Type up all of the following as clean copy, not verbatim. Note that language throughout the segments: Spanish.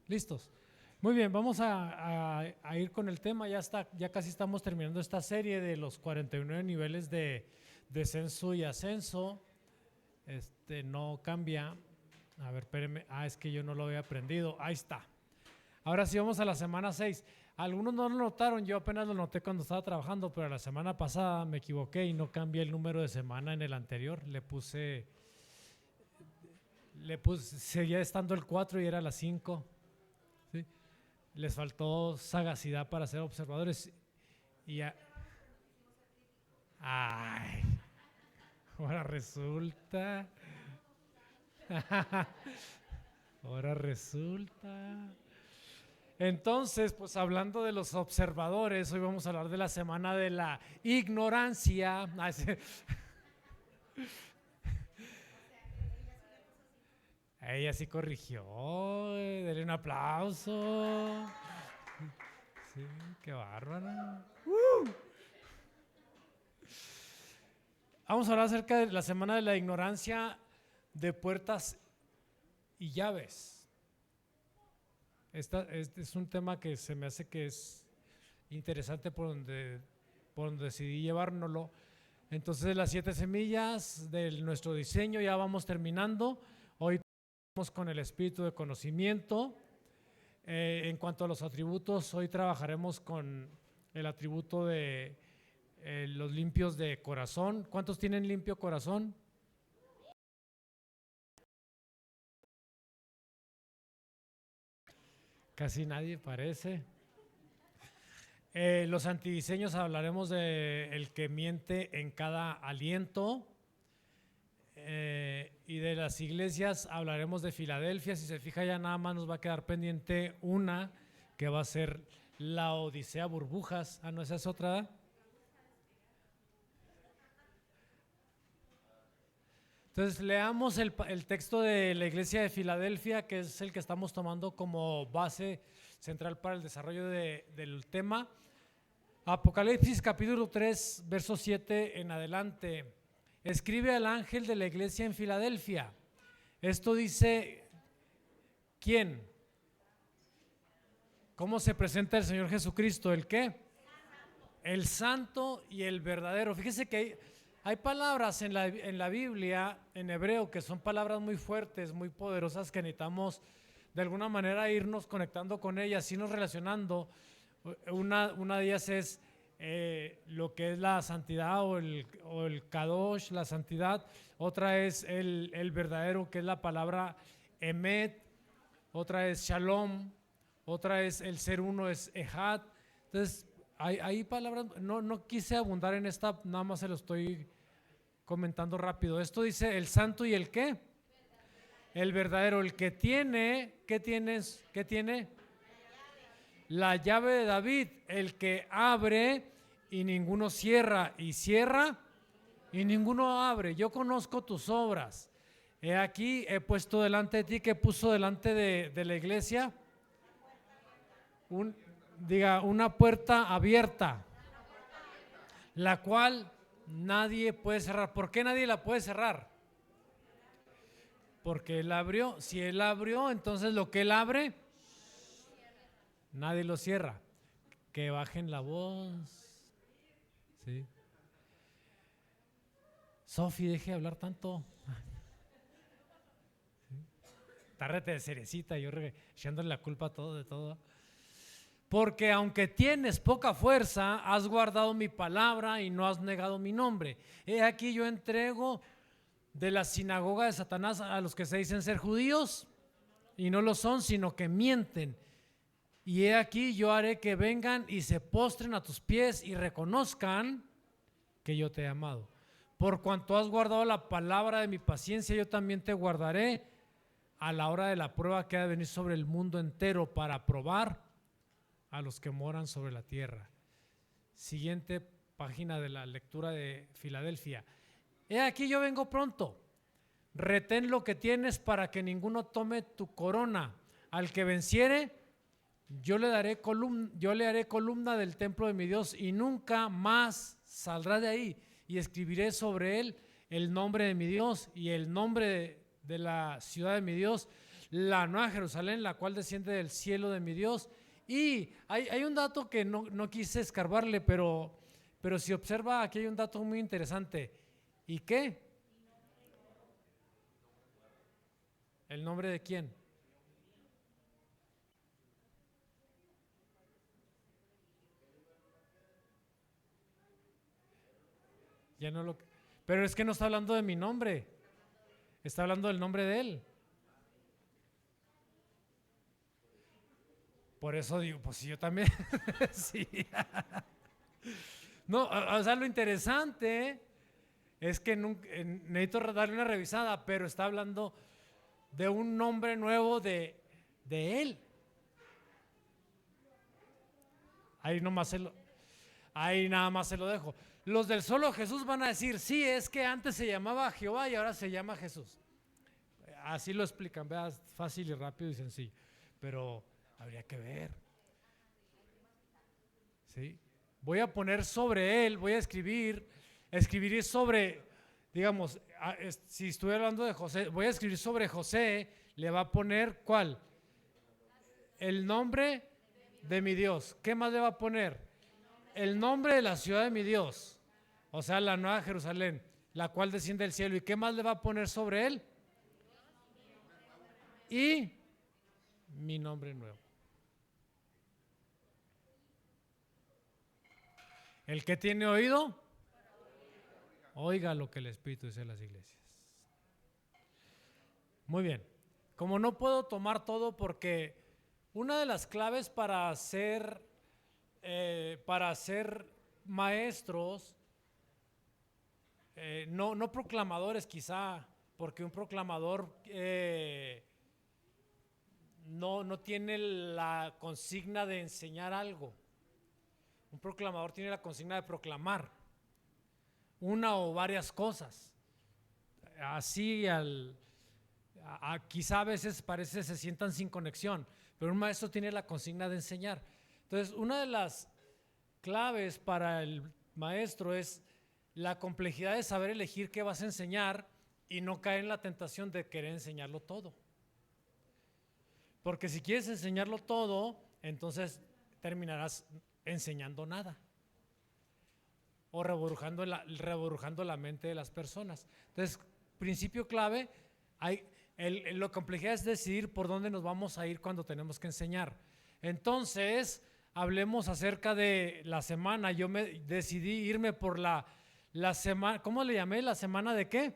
¿Listos? Muy bien, vamos a ir con el tema. Ya casi estamos terminando esta serie de los 49 niveles de descenso y ascenso. No cambia. A ver, espérenme. Es que yo no lo había aprendido. Ahí está. Ahora sí vamos a la semana 6. Algunos no lo notaron, yo apenas lo noté cuando estaba trabajando, pero la semana pasada me equivoqué y no cambié el número de semana en el anterior. Seguía estando el 4 y era la 5. ¿Sí? Les faltó sagacidad para ser observadores. Y ay, ahora resulta. Ahora resulta. Entonces, pues hablando de los observadores, hoy vamos a hablar de la semana de la ignorancia. Ella sí corrigió, denle un aplauso. Sí, qué bárbara. Vamos a hablar acerca de la semana de la ignorancia de puertas y llaves. Este es un tema que se me hace que es interesante por donde decidí llevárnoslo. Entonces, las 7 semillas de nuestro diseño ya vamos terminando. Hoy vamos con el espíritu de conocimiento. En cuanto a los atributos, hoy trabajaremos con el atributo de los limpios de corazón. ¿Cuántos tienen limpio corazón? Casi nadie parece. Los antidiseños hablaremos de el que miente en cada aliento. Y de las iglesias hablaremos de Filadelfia. Si se fija, ya nada más nos va a quedar pendiente una, que va a ser la Odisea Burbujas. No, esa es otra. Entonces leamos el texto de la iglesia de Filadelfia, que es el que estamos tomando como base central para el desarrollo del tema. Apocalipsis capítulo 3, verso 7 en adelante. Escribe al ángel de la iglesia en Filadelfia. Esto dice, ¿quién? ¿Cómo se presenta el Señor Jesucristo? ¿El qué? El santo y el verdadero. Fíjese que hay palabras en la Biblia, en hebreo, que son palabras muy fuertes, muy poderosas, que necesitamos de alguna manera irnos conectando con ellas, irnos relacionando. Una de ellas es lo que es la santidad o el kadosh, la santidad. Otra es el verdadero, que es la palabra emet. Otra es shalom. Otra es el ser uno, es ejad. Entonces, hay palabras, no quise abundar en esta, nada más se lo estoy comentando rápido. Esto dice el santo y el qué. El verdadero, el que tiene, ¿qué tienes? ¿Qué tiene? La llave de David, el que abre y ninguno cierra, y cierra y ninguno abre. Yo conozco tus obras. He aquí, he puesto delante de ti, que puso delante de la iglesia, una puerta abierta, la cual nadie puede cerrar. ¿Por qué nadie la puede cerrar? Porque él abrió. Si él abrió, entonces lo que él abre, nadie lo cierra. Que bajen la voz. ¿Sí? Sofi, deje de hablar tanto. ¿Sí? Tárrete de cerecita, yo echándole la culpa a todo de todo. Porque aunque tienes poca fuerza, has guardado mi palabra y no has negado mi nombre. He aquí yo entrego de la sinagoga de Satanás a los que se dicen ser judíos y no lo son, sino que mienten. Y he aquí yo haré que vengan y se postren a tus pies y reconozcan que yo te he amado. Por cuanto has guardado la palabra de mi paciencia, yo también te guardaré a la hora de la prueba que ha de venir sobre el mundo entero para probar a los que moran sobre la tierra. Siguiente página de la lectura de Filadelfia. He aquí yo vengo pronto. Retén lo que tienes para que ninguno tome tu corona. Al que venciere, yo le haré columna del templo de mi Dios y nunca más saldrá de ahí. Y escribiré sobre él el nombre de mi Dios y el nombre de la ciudad de mi Dios, la nueva Jerusalén, la cual desciende del cielo de mi Dios. Y hay un dato que no quise escarbarle, pero si observa, aquí hay un dato muy interesante. ¿Y qué? ¿El nombre de quién? Ya no lo. Pero es que no está hablando de mi nombre, está hablando del nombre de él. Por eso digo, pues si yo también. Sí. No, o sea, lo interesante es que necesito darle una revisada, pero está hablando de un nombre nuevo de él. Ahí nomás se lo, ahí nada más se lo dejo. Los del solo Jesús van a decir, sí, es que antes se llamaba Jehová y ahora se llama Jesús. Así lo explican, veas, fácil y rápido y sencillo. Pero habría que ver. ¿Sí? Voy a poner sobre él, voy a escribiré sobre, digamos, si estoy hablando de José, voy a escribir sobre José, le va a poner ¿cuál? El nombre de mi Dios. ¿Qué más le va a poner? El nombre de la ciudad de mi Dios, o sea, la nueva Jerusalén, la cual desciende del cielo. ¿Y qué más le va a poner sobre él? Y mi nombre nuevo. El que tiene oído, oiga lo que el Espíritu dice en las iglesias. Muy bien. Como no puedo tomar todo porque una de las claves para ser maestros, no proclamadores quizá, porque un proclamador no tiene la consigna de enseñar algo. Un proclamador tiene la consigna de proclamar una o varias cosas. Así quizá a veces parece se sientan sin conexión, pero un maestro tiene la consigna de enseñar. Entonces, una de las claves para el maestro es la complejidad de saber elegir qué vas a enseñar y no caer en la tentación de querer enseñarlo todo. Porque si quieres enseñarlo todo, entonces terminarás enseñando nada o reburujando la mente de las personas. Entonces, principio clave, la complejidad es decidir por dónde nos vamos a ir cuando tenemos que enseñar. Entonces, hablemos acerca de la semana. Yo decidí irme por la semana, ¿cómo le llamé? ¿La semana de qué?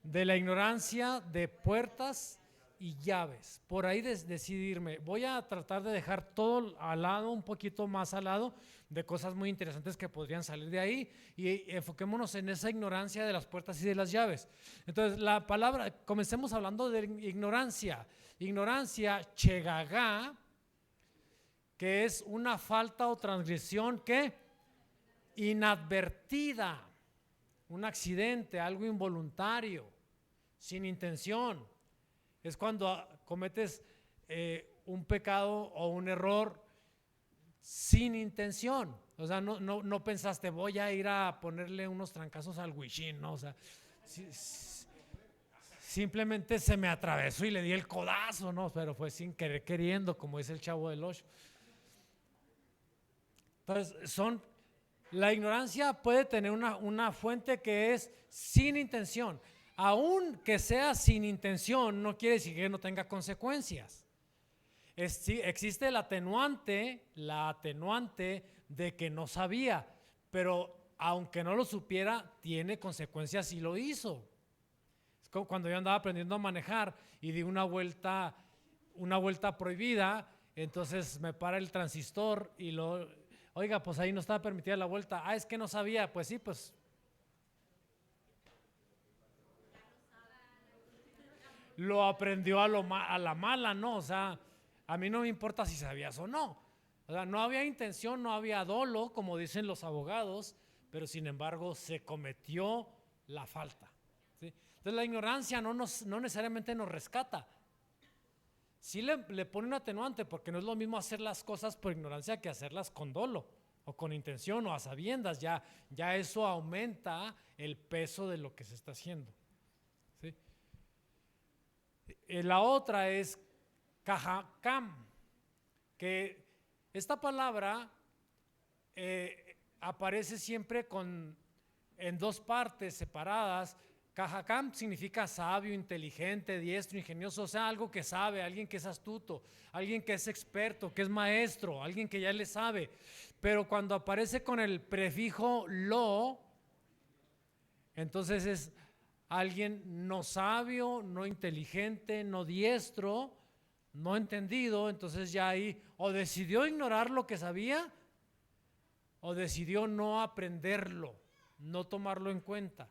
De la ignorancia de puertas y llaves. Por ahí decidí irme. Voy a tratar de dejar todo al lado, un poquito más al lado, de cosas muy interesantes que podrían salir de ahí, y enfoquémonos en esa ignorancia de las puertas y de las llaves. Entonces, la palabra, comencemos hablando de ignorancia. Ignorancia, chegagá, que es una falta o transgresión que inadvertida, un accidente, algo involuntario, sin intención. Es cuando cometes un pecado o un error sin intención. O sea, no pensaste, voy a ir a ponerle unos trancazos al Wishin, ¿no? O sea, simplemente se me atravesó y le di el codazo, ¿no? Pero fue sin querer queriendo, como dice el Chavo del Ocho. Entonces, la ignorancia puede tener una fuente que es sin intención. Aun que sea sin intención, no quiere decir que no tenga consecuencias. Existe la atenuante de que no sabía, pero aunque no lo supiera, tiene consecuencias si lo hizo. Es como cuando yo andaba aprendiendo a manejar y di una vuelta prohibida, entonces me para el transistor y oiga, pues ahí no estaba permitida la vuelta. Es que no sabía. Pues sí, pues lo aprendió a la mala, ¿no? O sea, a mí no me importa si sabías o no. O sea, no había intención, no había dolo, como dicen los abogados, pero sin embargo se cometió la falta. ¿Sí? Entonces la ignorancia no necesariamente nos rescata. Sí le pone un atenuante, porque no es lo mismo hacer las cosas por ignorancia que hacerlas con dolo o con intención o a sabiendas. Ya eso aumenta el peso de lo que se está haciendo. ¿Sí? La otra es Cajacam, que esta palabra aparece siempre en dos partes separadas. Cajacam significa sabio, inteligente, diestro, ingenioso, o sea, algo que sabe, alguien que es astuto, alguien que es experto, que es maestro, alguien que ya le sabe. Pero cuando aparece con el prefijo lo, entonces es alguien no sabio, no inteligente, no diestro, no entendido. Entonces ya ahí o decidió ignorar lo que sabía o decidió no aprenderlo, no tomarlo en cuenta.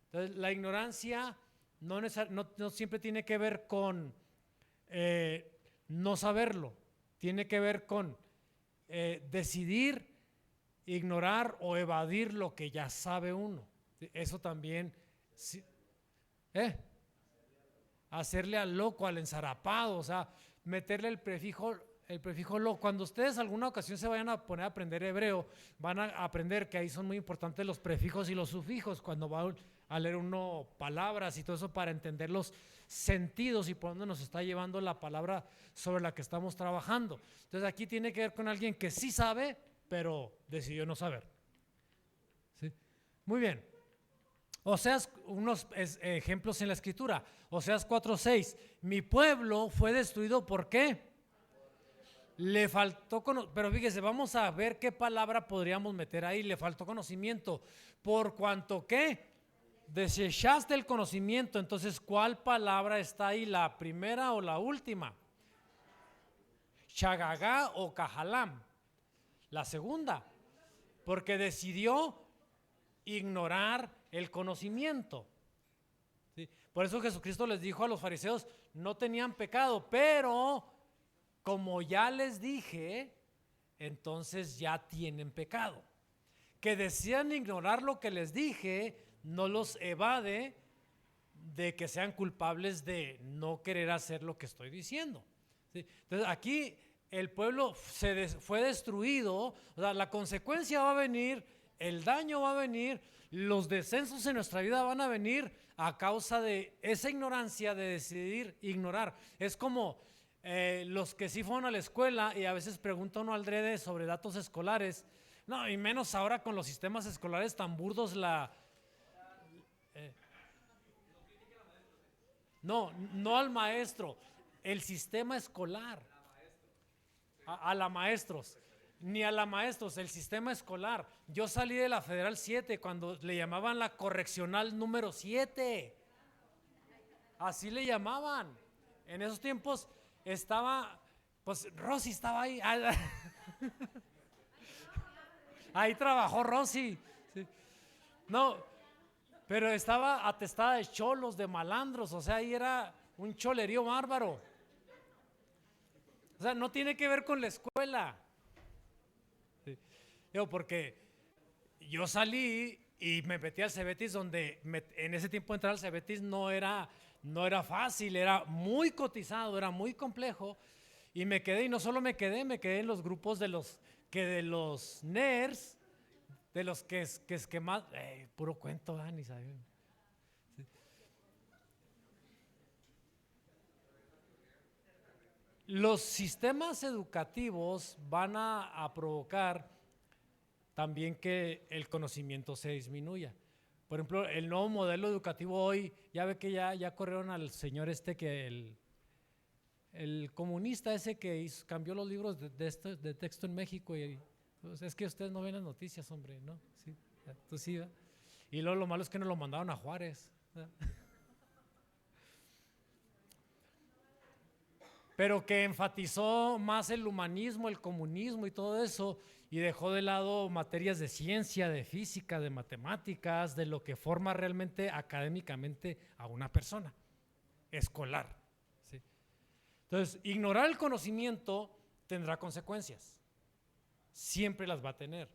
Entonces la ignorancia no siempre tiene que ver con no saberlo, tiene que ver con decidir ignorar o evadir lo que ya sabe uno. Eso también, hacerle al loco, al enzarapado, o sea, meterle el prefijo lo. Cuando ustedes alguna ocasión se vayan a poner a aprender hebreo, van a aprender que ahí son muy importantes los prefijos y los sufijos, cuando va a leer uno palabras y todo eso para entender los sentidos y por dónde nos está llevando la palabra sobre la que estamos trabajando. Entonces aquí tiene que ver con alguien que sí sabe, pero decidió no saber. ¿Sí? Muy bien. Oseas, unos ejemplos en la escritura. Oseas 4:6. Mi pueblo fue destruido, ¿por qué? Le faltó conocimiento. Pero fíjese, vamos a ver qué palabra podríamos meter ahí. Le faltó conocimiento. Por cuanto que desechaste el conocimiento. Entonces, ¿cuál palabra está ahí? ¿La primera o la última? Shagagá o Cajalam. La segunda. Porque decidió ignorar el conocimiento. ¿Sí? Por eso Jesucristo les dijo a los fariseos, no tenían pecado, pero como ya les dije, entonces ya tienen pecado. Que decían ignorar lo que les dije, no los evade de que sean culpables de no querer hacer lo que estoy diciendo. ¿Sí? Entonces aquí el pueblo fue destruido, o sea, la consecuencia va a venir, el daño va a venir, los descensos en nuestra vida van a venir a causa de esa ignorancia de decidir ignorar. Es como los que sí fueron a la escuela y a veces preguntan uno al drede sobre datos escolares, no, y menos ahora con los sistemas escolares tan burdos no al maestro, el sistema escolar, a la maestros. Ni a la maestros, el sistema escolar. Yo salí de la Federal 7 cuando le llamaban la correccional número 7. Así le llamaban. En esos tiempos estaba, pues Rosy estaba ahí. Ahí trabajó Rosy. Sí. No, pero estaba atestada de cholos, de malandros, o sea, ahí era un cholerío bárbaro. O sea, no tiene que ver con la escuela. Digo, porque yo salí y me metí al Cebetis, donde en ese tiempo entrar al Cebetis no era fácil, era muy cotizado, era muy complejo. Y me quedé, y no solo me quedé en los grupos de los nerds, de los que más, puro cuento, Dani, ¿sabes? Sí. Los sistemas educativos van a provocar también que el conocimiento se disminuya. Por ejemplo, el nuevo modelo educativo hoy, ya ve que ya corrieron al señor que el comunista ese que cambió los libros de texto en México. Y pues, es que ustedes no ven las noticias, hombre, ¿no? Sí, tú sí, ¿verdad? Y luego lo malo es que nos lo mandaron a Juárez, ¿verdad? Pero que enfatizó más el humanismo, el comunismo y todo eso, y dejó de lado materias de ciencia, de física, de matemáticas, de lo que forma realmente académicamente a una persona escolar. ¿Sí? Entonces, ignorar el conocimiento tendrá consecuencias, siempre las va a tener.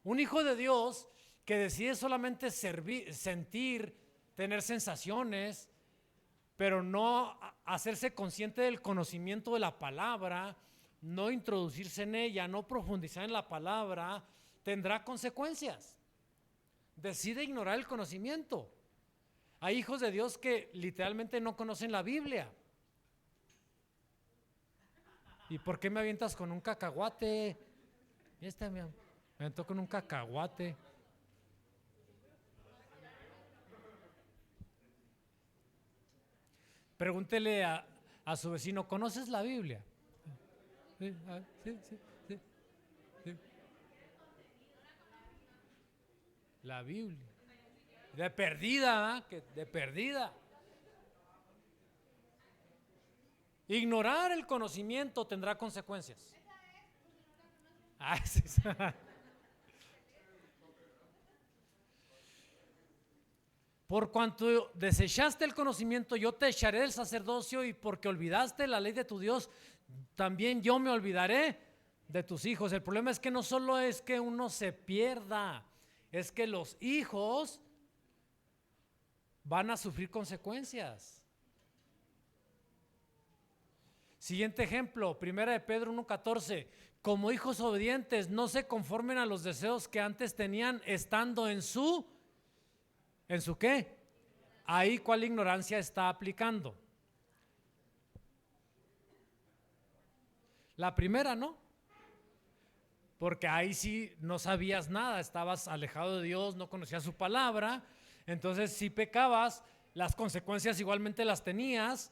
Un hijo de Dios que decide solamente sentir, tener sensaciones, pero no hacerse consciente del conocimiento de la palabra, no introducirse en ella, no profundizar en la palabra, tendrá consecuencias. Decide ignorar el conocimiento. Hay hijos de Dios que literalmente no conocen la Biblia. ¿Y por qué me avientas con un cacahuate? Me aventó con un cacahuate. Pregúntele a su vecino, ¿conoces la Biblia? Sí, sí, sí, sí, sí. La Biblia. De perdida, ¿eh? De perdida. Ignorar el conocimiento tendrá consecuencias. Ah, sí, sí. Por cuanto desechaste el conocimiento, yo te echaré del sacerdocio, y porque olvidaste la ley de tu Dios, también yo me olvidaré de tus hijos. El problema es que no solo es que uno se pierda, es que los hijos van a sufrir consecuencias. Siguiente ejemplo, 1 de Pedro 1:14. Como hijos obedientes, no se conformen a los deseos que antes tenían estando ¿en su qué? Ahí, ¿cuál ignorancia está aplicando? La primera, ¿no? Porque ahí sí no sabías nada, estabas alejado de Dios, no conocías su palabra. Entonces, si pecabas, las consecuencias igualmente las tenías,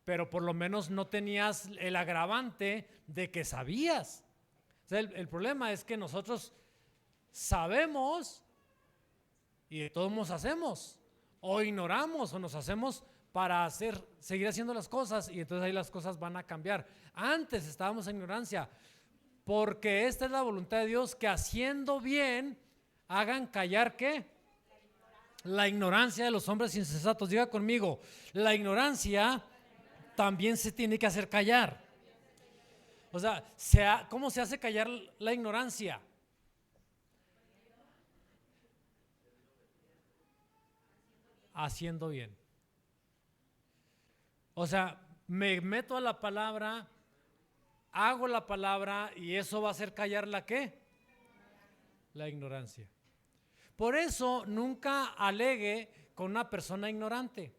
pero por lo menos no tenías el agravante de que sabías. O sea, el problema es que nosotros sabemos y de todos modos hacemos, o ignoramos, o nos hacemos para seguir haciendo las cosas, y entonces ahí las cosas van a cambiar. Antes estábamos en ignorancia, porque esta es la voluntad de Dios, que haciendo bien hagan callar ¿qué? La ignorancia de los hombres insensatos. Diga conmigo, la ignorancia también se tiene que hacer callar. O sea, ¿cómo se hace callar la ignorancia? Haciendo bien. O sea, me meto a la palabra, hago la palabra, y eso va a hacer callar la ¿qué? La ignorancia. Por eso nunca alegue con una persona ignorante.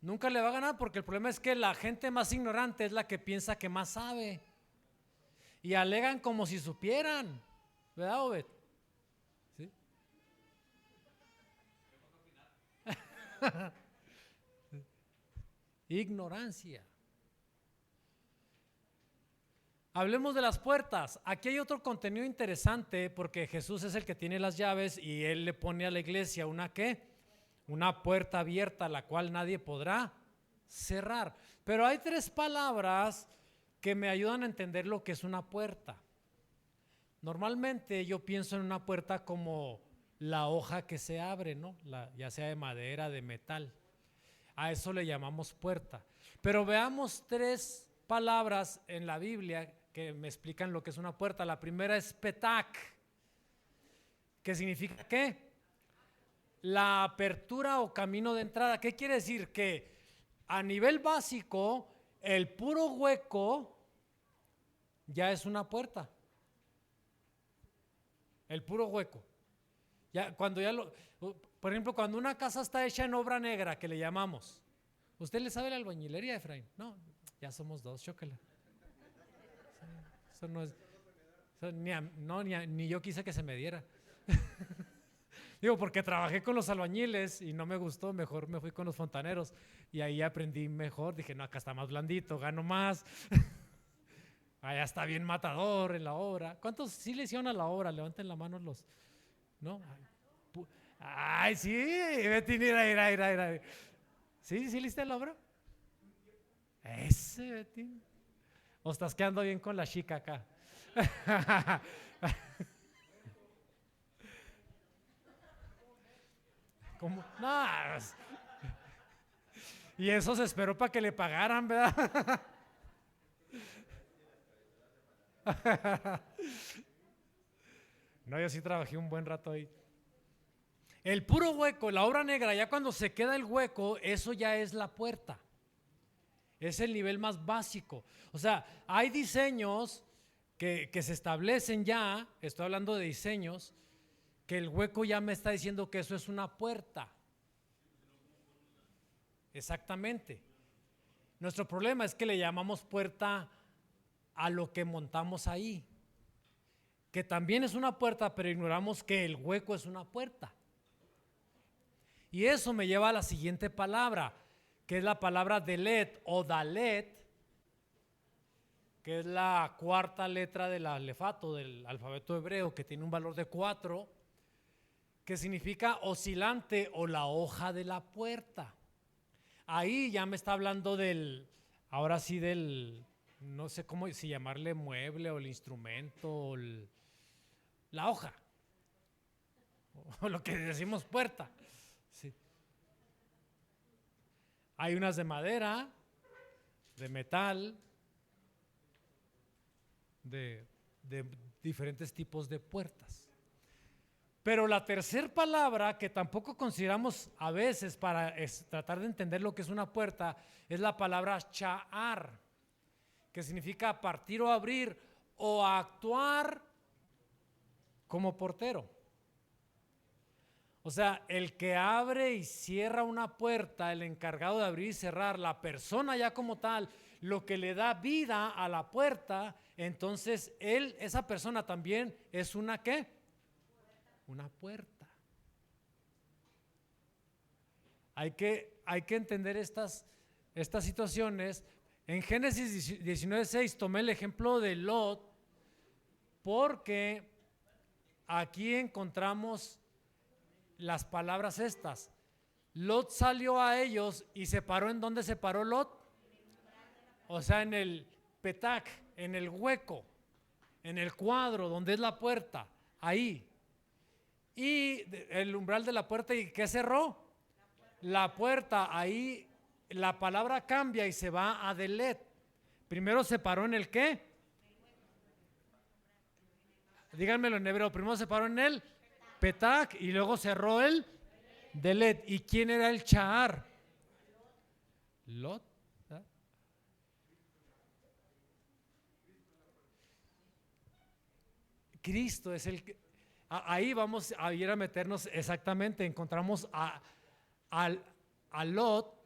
Nunca le va a ganar, porque el problema es que la gente más ignorante es la que piensa que más sabe. Y alegan como si supieran. ¿Verdad, Obed? ¿Sí? Ignorancia. Hablemos de las puertas. Aquí hay otro contenido interesante, porque Jesús es el que tiene las llaves, y Él le pone a la iglesia una ¿qué? Una puerta abierta, la cual nadie podrá cerrar. Pero hay 3 palabras que me ayudan a entender lo que es una puerta. Normalmente yo pienso en una puerta como la hoja que se abre, ¿no? Ya sea de madera, de metal. A eso le llamamos puerta. Pero veamos 3 palabras en la Biblia que me explican lo que es una puerta. La primera es petak, que significa ¿qué? La apertura o camino de entrada. ¿Qué quiere decir? Que a nivel básico, el puro hueco ya es una puerta. El puro hueco. Por ejemplo, cuando una casa está hecha en obra negra, que le llamamos. ¿Usted le sabe la albañilería, Efraín? No, ya somos 2, chócala. Eso no es, eso ni yo quise que se me diera. Digo, porque trabajé con los albañiles y no me gustó, mejor me fui con los fontaneros, y ahí aprendí mejor. Dije, no, acá está más blandito, gano más. Allá está bien matador en la obra. ¿Cuántos sí le hicieron a la obra? Levanten la mano los, ¿no? Ay, sí, Betty, mira. ¿Sí le hiciste la obra? Ese, Betty. ¿O estás quedando bien con la chica acá? ¿Cómo? No. Y eso se esperó para que le pagaran, ¿verdad? No, yo sí trabajé un buen rato ahí. El puro hueco, la obra negra, ya cuando se queda el hueco, eso ya es la puerta. Es el nivel más básico. O sea, hay diseños que se establecen ya, estoy hablando de diseños, que el hueco ya me está diciendo que eso es una puerta. Exactamente. Nuestro problema es que le llamamos puerta a lo que montamos ahí, que también es una puerta, pero ignoramos que el hueco es una puerta. Y eso me lleva a la siguiente palabra, que es la palabra delet o dalet, que es la cuarta letra del alefato, del alfabeto hebreo, que tiene un valor de 4, que significa oscilante o la hoja de la puerta. Ahí ya me está hablando ahora sí no sé cómo si llamarle mueble o el instrumento, o la hoja, o lo que decimos puerta. Sí. Hay unas de madera, de metal, de diferentes tipos de puertas. Pero la tercera palabra que tampoco consideramos a veces para tratar de entender lo que es una puerta es la palabra sha'ar, que significa partir o abrir o actuar como portero. O sea, el que abre y cierra una puerta, el encargado de abrir y cerrar, la persona ya como tal, lo que le da vida a la puerta, entonces esa persona también es una ¿qué? Una puerta. Hay que entender estas situaciones. En Génesis 19:6 tomé el ejemplo de Lot, porque aquí encontramos las palabras estas. Lot salió a ellos y se paró. ¿En dónde se paró Lot? O sea, en el petac, en el hueco, en el cuadro donde es la puerta, ahí. Y el umbral de la puerta, ¿y qué cerró? La puerta, ahí la palabra cambia y se va a delet. Primero se paró en el ¿qué? Díganmelo en hebreo. Primero se paró en el petac y luego cerró el delet. ¿Y quién era el sha'ar? Lot. ¿Eh? Cristo es el que... Ahí vamos a ir a meternos exactamente. Encontramos a Lot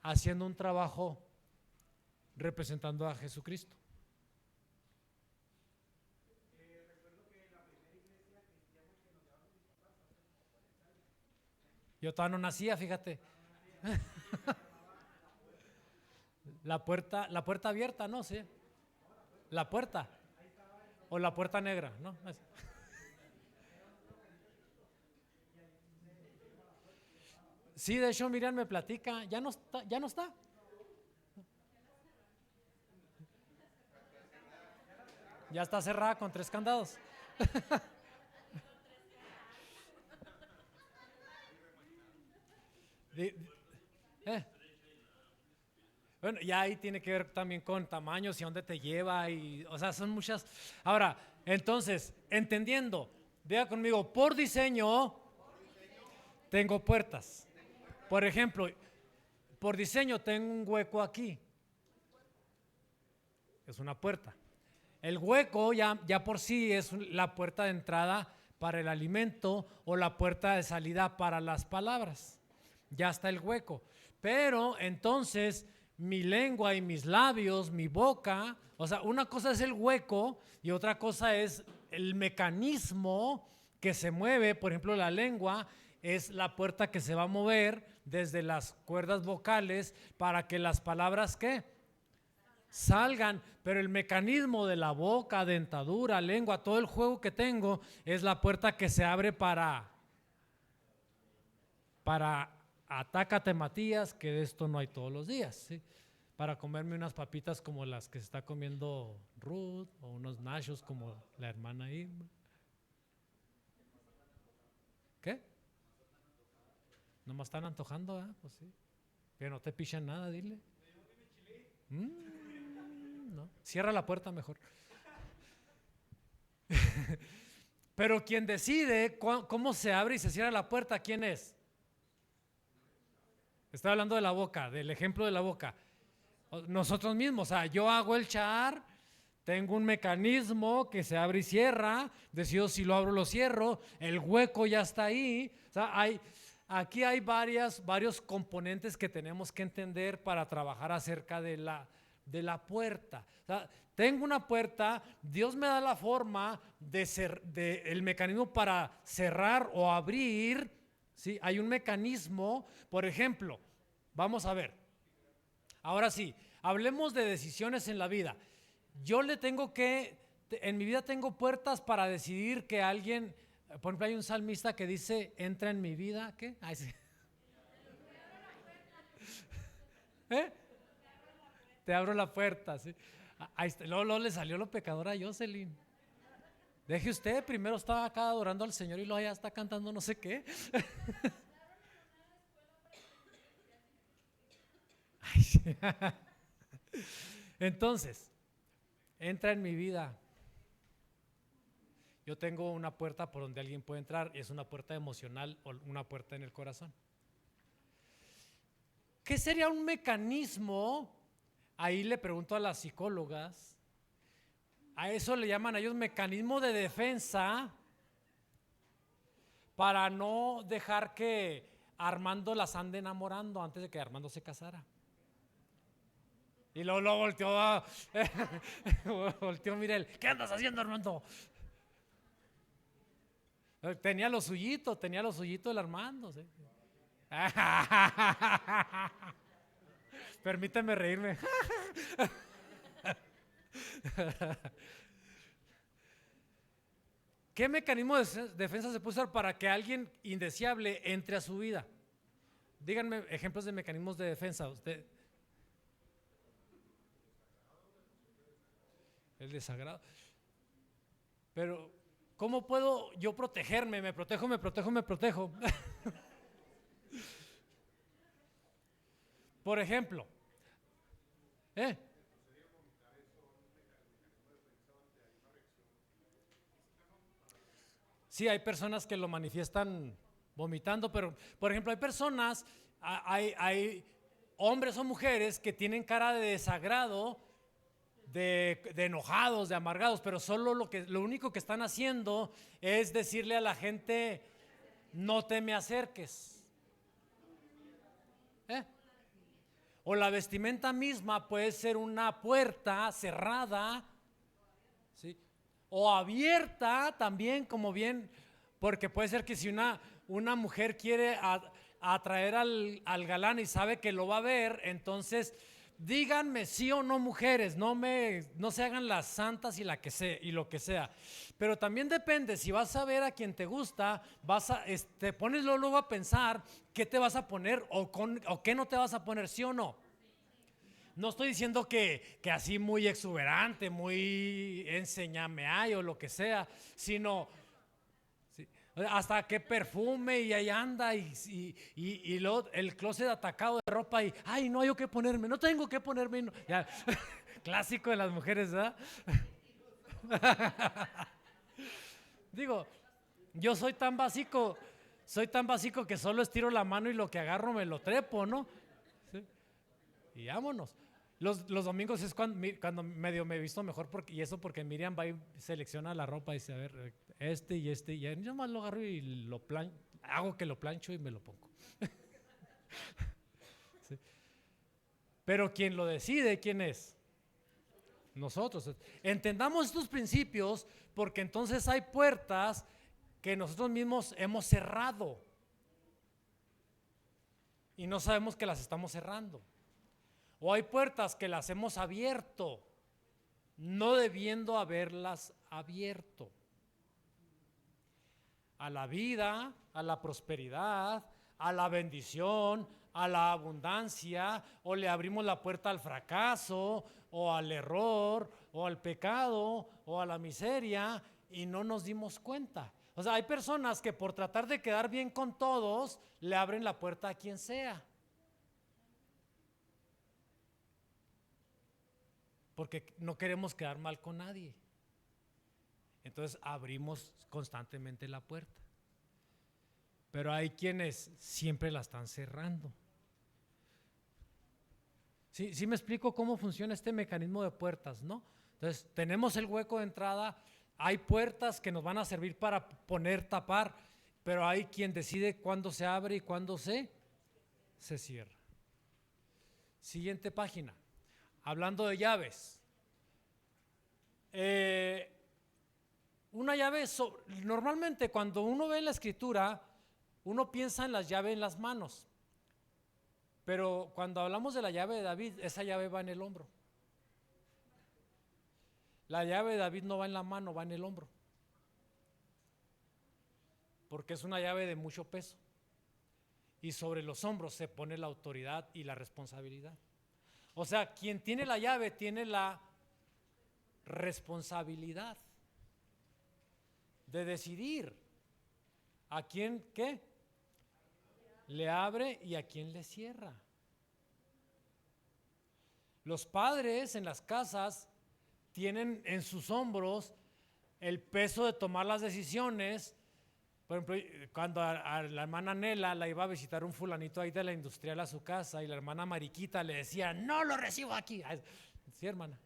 haciendo un trabajo representando a Jesucristo. Yo todavía no nacía, fíjate. La puerta abierta, no sé. La puerta. O la puerta negra, ¿no? Sí, de hecho, Miriam me platica, ya no está, ya no está. Ya está cerrada con 3 candados. Bueno, ya ahí tiene que ver también con tamaños y dónde te lleva, y, o sea, son muchas. Ahora, entonces, entendiendo, vea conmigo, por diseño tengo puertas. Por ejemplo, por diseño tengo un hueco aquí. Es una puerta. El hueco ya por sí es la puerta de entrada para el alimento o la puerta de salida para las palabras. Ya está el hueco. Pero entonces mi lengua y mis labios, mi boca, o sea, una cosa es el hueco y otra cosa es el mecanismo que se mueve. Por ejemplo, la lengua es la puerta que se va a mover desde las cuerdas vocales para que las palabras ¿qué? Salgan, pero el mecanismo de la boca, dentadura, lengua, todo el juego que tengo es la puerta que se abre para atácate Matías, que de esto no hay todos los días, ¿sí? Para comerme unas papitas como las que se está comiendo Ruth, o unos nachos como la hermana Irma. ¿Qué? No me están antojando, ¿eh? Pues sí. Pero no te pichan nada, dile. No. Cierra la puerta mejor. Pero quien decide cómo se abre y se cierra la puerta, ¿quién es? Estoy hablando de la boca, del ejemplo de la boca. Nosotros mismos, o sea, yo hago el sha'ar, tengo un mecanismo que se abre y cierra, decido si lo abro o lo cierro, el hueco ya está ahí. O sea, aquí hay varios componentes que tenemos que entender para trabajar acerca de la puerta. O sea, tengo una puerta, Dios me da la forma el mecanismo para cerrar o abrir, ¿sí? Hay un mecanismo, por ejemplo, vamos a ver, ahora sí, hablemos de decisiones en la vida. En mi vida tengo puertas para decidir que alguien, por ejemplo, hay un salmista que dice, entra en mi vida, ¿qué? Ay, sí. ¿Eh? Te abro la puerta, sí. Ahí está. Luego le salió lo pecador a Jocelyn. Deje usted, primero estaba acá adorando al Señor y luego ya está cantando no sé qué. Ay, sí. Entonces, entra en mi vida. Yo tengo una puerta por donde alguien puede entrar, es una puerta emocional o una puerta en el corazón. ¿Qué sería un mecanismo? Ahí le pregunto a las psicólogas, a eso le llaman a ellos mecanismo de defensa para no dejar que Armando las ande enamorando antes de que Armando se casara. Y luego lo volteó, volteó Mirel, ¿qué andas haciendo, Armando? Tenía lo suyito el Armando, ¿sí? Permíteme reírme. ¿Qué mecanismo de defensa se puede usar para que alguien indeseable entre a su vida? Díganme ejemplos de mecanismos de defensa. Usted. El desagrado. Pero, ¿cómo puedo yo protegerme? Me protejo. Por ejemplo, sí, hay personas que lo manifiestan vomitando, pero, por ejemplo, hay personas, hay hombres o mujeres que tienen cara de desagrado, de enojados, de amargados, pero solo lo único que están haciendo es decirle a la gente, no te me acerques. O la vestimenta misma puede ser una puerta cerrada, ¿sí? O abierta también, como bien, porque puede ser que si una mujer quiere atraer al galán y sabe que lo va a ver, entonces díganme sí o no, mujeres, no se hagan las santas y lo que sea. Pero también depende, si vas a ver a quien te gusta, te pones luego a pensar qué te vas a poner o qué no te vas a poner, sí o no. No estoy diciendo que así muy exuberante, muy enséñame ay o lo que sea, sino sí, hasta qué perfume y ahí anda y luego el closet atacado de ropa y ay no hay que ponerme, no tengo que ponerme. No. Ya, clásico de las mujeres, ¿verdad? Digo, yo soy tan básico que solo estiro la mano y lo que agarro me lo trepo, ¿no? ¿Sí? Y vámonos. Los domingos es cuando medio me he visto mejor y eso porque Miriam va y selecciona la ropa y dice, a ver, y yo más lo agarro y hago que lo plancho y me lo pongo. ¿Sí? Pero quien lo decide, ¿quién es? Nosotros. Entendamos estos principios porque entonces hay puertas que nosotros mismos hemos cerrado y no sabemos que las estamos cerrando. O hay puertas que las hemos abierto, no debiendo haberlas abierto. A la vida, a la prosperidad, a la bendición, a la abundancia, o le abrimos la puerta al fracaso, o al error, o al pecado, o a la miseria, y no nos dimos cuenta. O sea, hay personas que por tratar de quedar bien con todos, le abren la puerta a quien sea. Porque no queremos quedar mal con nadie. Entonces abrimos constantemente la puerta. Pero hay quienes siempre la están cerrando. ¿Sí me explico cómo funciona este mecanismo de puertas, no? Entonces tenemos el hueco de entrada, hay puertas que nos van a servir para tapar, pero hay quien decide cuándo se abre y cuándo se cierra. Siguiente página. Hablando de llaves. Una llave, normalmente cuando uno ve en la escritura, uno piensa en las llaves en las manos. Pero cuando hablamos de la llave de David, esa llave va en el hombro. La llave de David no va en la mano, va en el hombro. Porque es una llave de mucho peso. Y sobre los hombros se pone la autoridad y la responsabilidad. O sea, quien tiene la llave tiene la responsabilidad de decidir a quién ¿qué? Le abre y a quién le cierra. Los padres en las casas tienen en sus hombros el peso de tomar las decisiones. Por ejemplo, cuando a la hermana Nela la iba a visitar un fulanito ahí de la industrial a su casa y la hermana Mariquita le decía, no lo recibo aquí. Sí, hermana.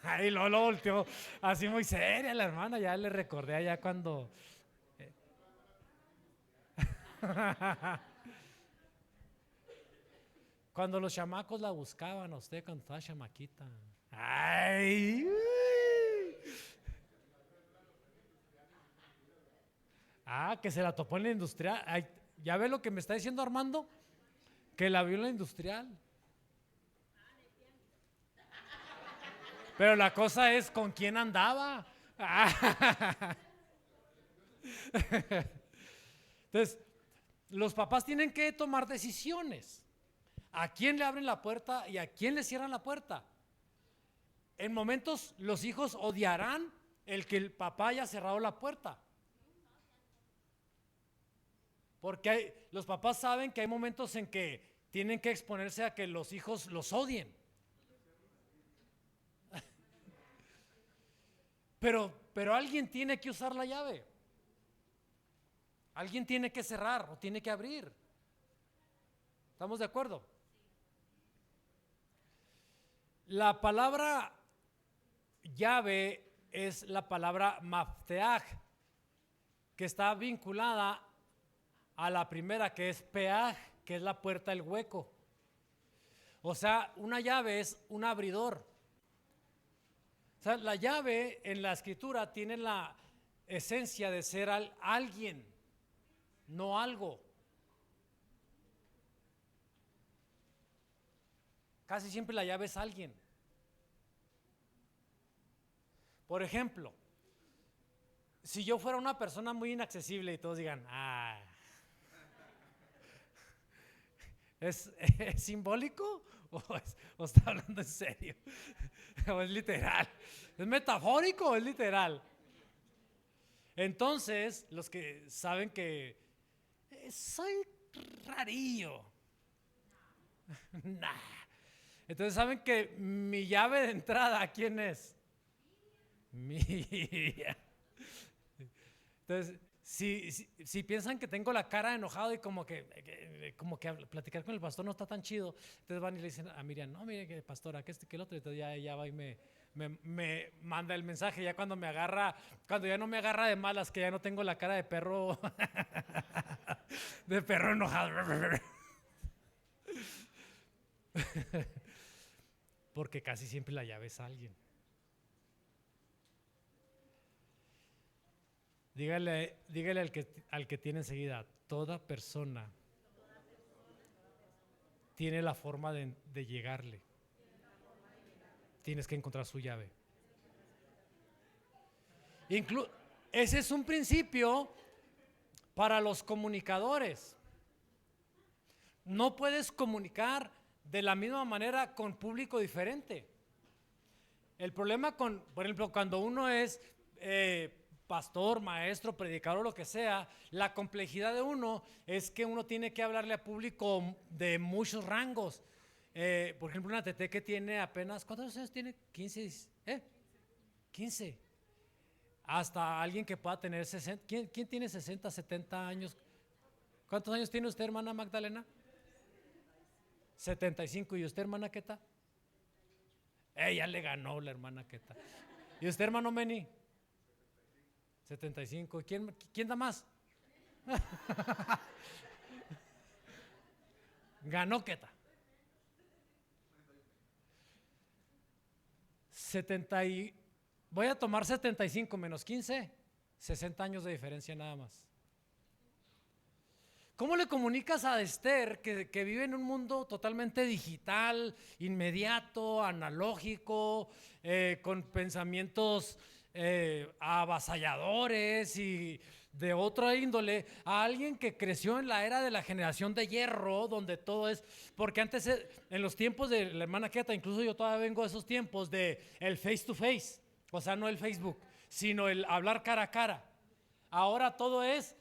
Ahí lo volteó así muy seria la hermana, ya le recordé allá cuando... Cuando los chamacos la buscaban a usted cuando estaba chamaquita. Ay. Que se la topó en la industrial. Ay, ¿ya ve lo que me está diciendo Armando? Que la vio en la industrial. Pero la cosa es con quién andaba. Entonces, los papás tienen que tomar decisiones. ¿A quién le abren la puerta y a quién le cierran la puerta? En momentos los hijos odiarán el que el papá haya cerrado la puerta. Porque los papás saben que hay momentos en que tienen que exponerse a que los hijos los odien. Pero alguien tiene que usar la llave. Alguien tiene que cerrar o tiene que abrir. ¿Estamos de acuerdo? La palabra llave es la palabra mafteaj, que está vinculada a la primera, que es peaj, que es la puerta, el hueco. O sea, una llave es un abridor. O sea, la llave en la escritura tiene la esencia de ser alguien, no algo. Casi siempre la llave es alguien. Por ejemplo, si yo fuera una persona muy inaccesible y todos digan, ¿es simbólico o está hablando en serio? ¿O es literal? ¿Es metafórico o es literal? Entonces, los que saben que soy rarillo, entonces saben que mi llave de entrada, ¿quién es? Mía. Entonces, si piensan que tengo la cara enojado y como que platicar con el pastor no está tan chido, entonces van y le dicen a Miriam, no, mire que pastora, que que el otro, entonces ya va y me manda el mensaje. Ya cuando me agarra, cuando ya no me agarra de malas, que ya no tengo la cara de perro de perro enojado. Porque casi siempre la llave es alguien. Dígale al que tiene enseguida, toda persona tiene la forma de llegarle. Tienes que encontrar su llave. Ese es un principio para los comunicadores. No puedes comunicar de la misma manera con público diferente. El problema por ejemplo, cuando uno es pastor, maestro, predicador o lo que sea, la complejidad de uno es que uno tiene que hablarle a público de muchos rangos. Por ejemplo, una TT que tiene apenas, ¿cuántos años tiene? 15. 15. Hasta alguien que pueda tener 60. ¿Quién tiene 60, 70 años? ¿Cuántos años tiene usted, hermana Magdalena? 75. ¿Y usted, hermana Queta? Ella le ganó la hermana Queta. ¿Y usted, hermano Meni? 75. ¿Quién da más? Ganó Queta. 70 y, voy a tomar 75 menos 15, 60 años de diferencia nada más. ¿Cómo le comunicas a Esther que vive en un mundo totalmente digital, inmediato, analógico, con pensamientos avasalladores y de otra índole, a alguien que creció en la era de la generación de hierro, donde todo es, porque antes en los tiempos de la hermana Queta, incluso yo todavía vengo de esos tiempos de el face to face, o sea, no el Facebook, sino el hablar cara a cara. Ahora todo es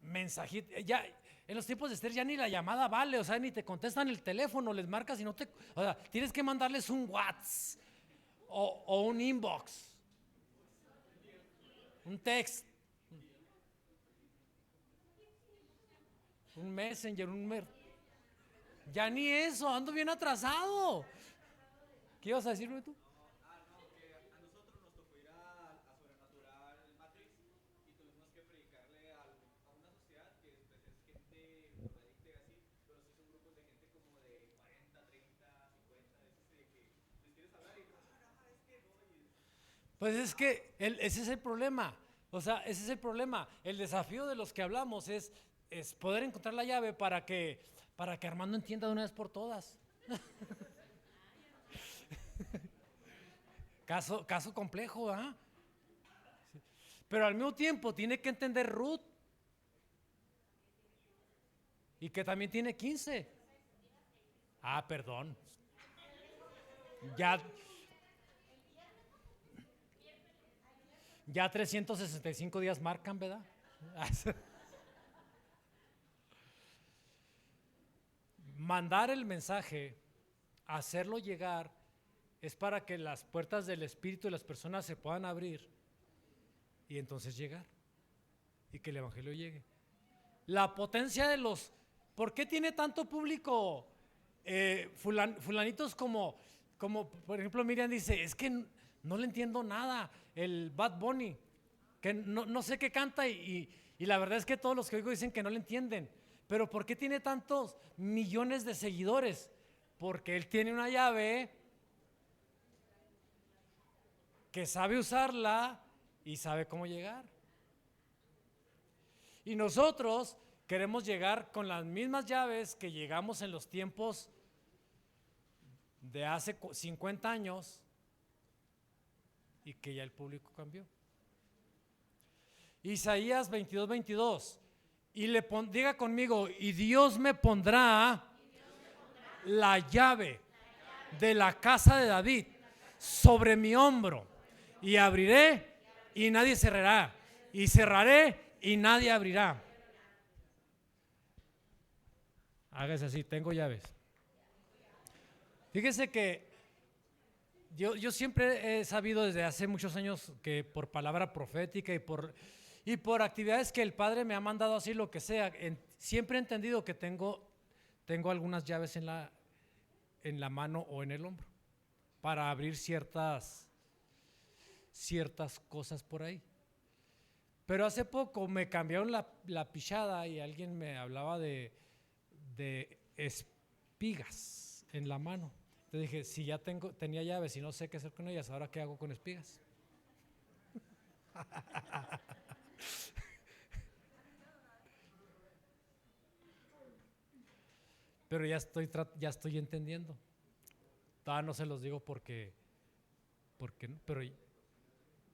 mensajito, ya en los tiempos de Esther ya ni la llamada vale, o sea, ni te contestan el teléfono, les marcas y no te, o sea, tienes que mandarles un WhatsApp o un inbox, un text, un messenger, ya ni eso, ando bien atrasado. ¿Qué ibas a decirme tú? Pues es que ese es el problema. O sea, ese es el problema. El desafío de los que hablamos es poder encontrar la llave para que Armando entienda de una vez por todas. Caso complejo, ¿ah? Pero al mismo tiempo tiene que entender Ruth y que también tiene 15. Ah, perdón. Ya, ya 365 días marcan, ¿verdad? Mandar el mensaje, hacerlo llegar, es para que las puertas del espíritu de las personas se puedan abrir y entonces llegar y que el evangelio llegue. La potencia de los, ¿por qué tiene tanto público? Fulanitos como por ejemplo Miriam dice, es que no le entiendo nada, el Bad Bunny, que no sé qué canta y la verdad es que todos los que oigo dicen que no le entienden. Pero ¿por qué tiene tantos millones de seguidores? Porque él tiene una llave que sabe usarla y sabe cómo llegar. Y nosotros queremos llegar con las mismas llaves que llegamos en los tiempos de hace 50 años y que ya el público cambió. Isaías 22:22. Y diga conmigo, y Dios me pondrá la llave de la casa de David sobre mi hombro, y abriré y nadie cerrará, y cerraré y nadie abrirá. Hágase así, tengo llaves. Fíjese que yo siempre he sabido desde hace muchos años que por palabra profética y por actividades que el Padre me ha mandado así, lo que sea, siempre he entendido que tengo algunas llaves en la mano o en el hombro para abrir ciertas cosas por ahí. Pero hace poco me cambiaron la pichada y alguien me hablaba de espigas en la mano. Entonces dije, si ya tenía llaves y no sé qué hacer con ellas, ¿ahora qué hago con espigas? Pero ya estoy entendiendo. Todavía no se los digo porque no, pero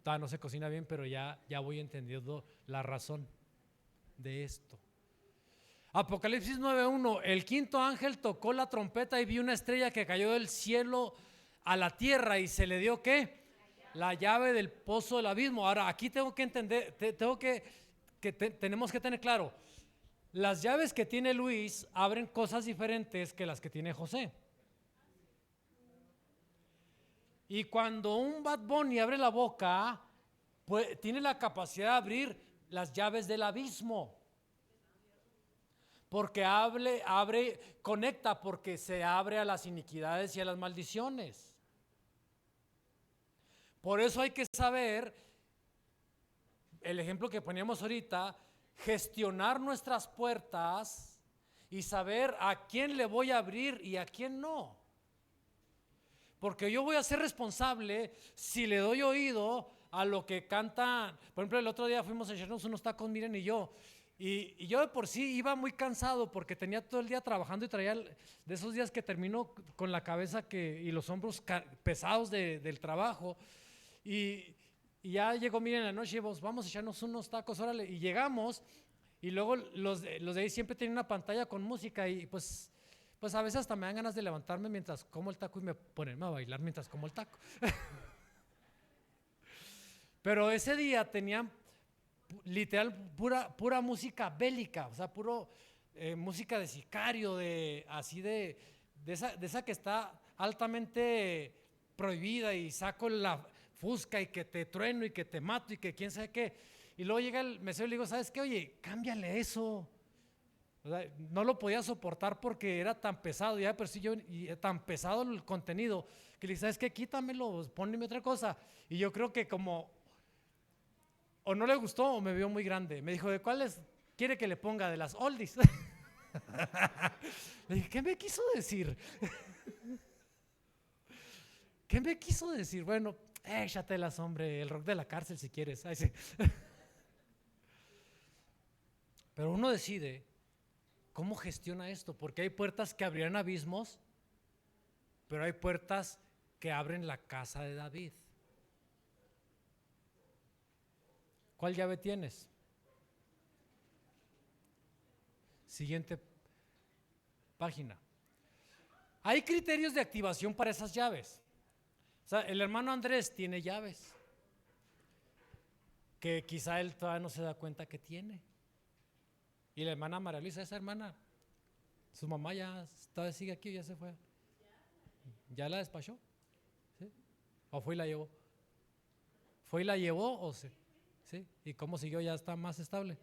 todavía no se cocina bien, pero ya voy entendiendo la razón de esto. Apocalipsis 9:1, el quinto ángel tocó la trompeta y vi una estrella que cayó del cielo a la tierra y se le dio ¿qué? La llave del pozo del abismo. Ahora aquí tengo que entender, tenemos que tener claro, las llaves que tiene Luis abren cosas diferentes que las que tiene José. Y cuando un Bad Bunny abre la boca, pues, tiene la capacidad de abrir las llaves del abismo. Porque conecta, porque se abre a las iniquidades y a las maldiciones. Por eso hay que saber, el ejemplo que poníamos ahorita, gestionar nuestras puertas y saber a quién le voy a abrir y a quién no. Porque yo voy a ser responsable si le doy oído a lo que cantan. Por ejemplo, el otro día fuimos a echarnos unos tacos, Miren y yo. Y yo de por sí iba muy cansado porque tenía todo el día trabajando y traía de esos días que termino con la cabeza y los hombros pesados del trabajo. Y ya llegó, Miren, en la noche, vamos a echarnos unos tacos, órale. Y llegamos, y luego los de ahí siempre tienen una pantalla con música y pues a veces hasta me dan ganas de levantarme mientras como el taco y ponerme a bailar mientras como el taco. Pero ese día tenían literal pura música bélica, o sea, música de sicario, así de esa que está altamente prohibida, y saco la fusca y que te trueno y que te mato y que quién sabe qué. Y luego llega el mesero y le digo, ¿sabes qué? Oye, cámbiale eso. O sea, no lo podía soportar porque era tan pesado, ya por sí tan pesado el contenido, que le dije, ¿sabes qué? Quítamelo, ponme otra cosa. Y yo creo que como o no le gustó o me vio muy grande. Me dijo, ¿de cuáles quiere que le ponga? De las oldies. Le dije, ¿qué me quiso decir? ¿Qué me quiso decir? Bueno, échatelas, hombre, el rock de la cárcel si quieres. Ay, sí. Pero uno decide cómo gestiona esto, porque hay puertas que abrirán abismos, pero hay puertas que abren la casa de David. ¿Cuál llave tienes? Siguiente página. Hay criterios de activación para esas llaves. O sea, el hermano Andrés tiene llaves que quizá él todavía no se da cuenta que tiene. Y la hermana María Luisa, esa hermana, su mamá ya todavía sigue aquí, ya se fue. ¿Ya la despachó? ¿Sí? ¿O fue y la llevó? ¿Fue y la llevó o sí? ¿Sí? ¿Y cómo siguió? ¿Ya está más estable?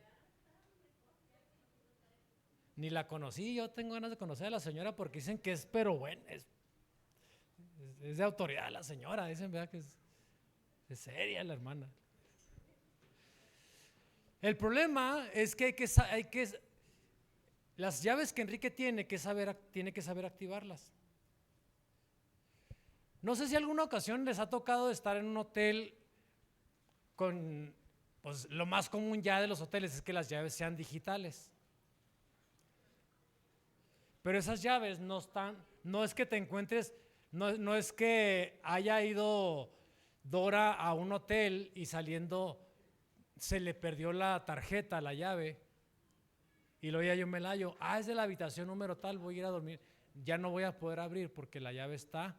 Ni la conocí, yo tengo ganas de conocer a la señora porque dicen que es, pero bueno, es de autoridad la señora, dicen, ¿verdad? Que es seria la hermana. El problema es que las llaves que Enrique tiene que saber activarlas. No sé si alguna ocasión les ha tocado estar en un hotel con, pues lo más común ya de los hoteles es que las llaves sean digitales. Pero esas llaves no es que te encuentres, no es que haya ido Dora a un hotel y saliendo se le perdió la tarjeta, la llave, y luego ya yo me la hallo, es de la habitación número tal, voy a ir a dormir, ya no voy a poder abrir porque la llave está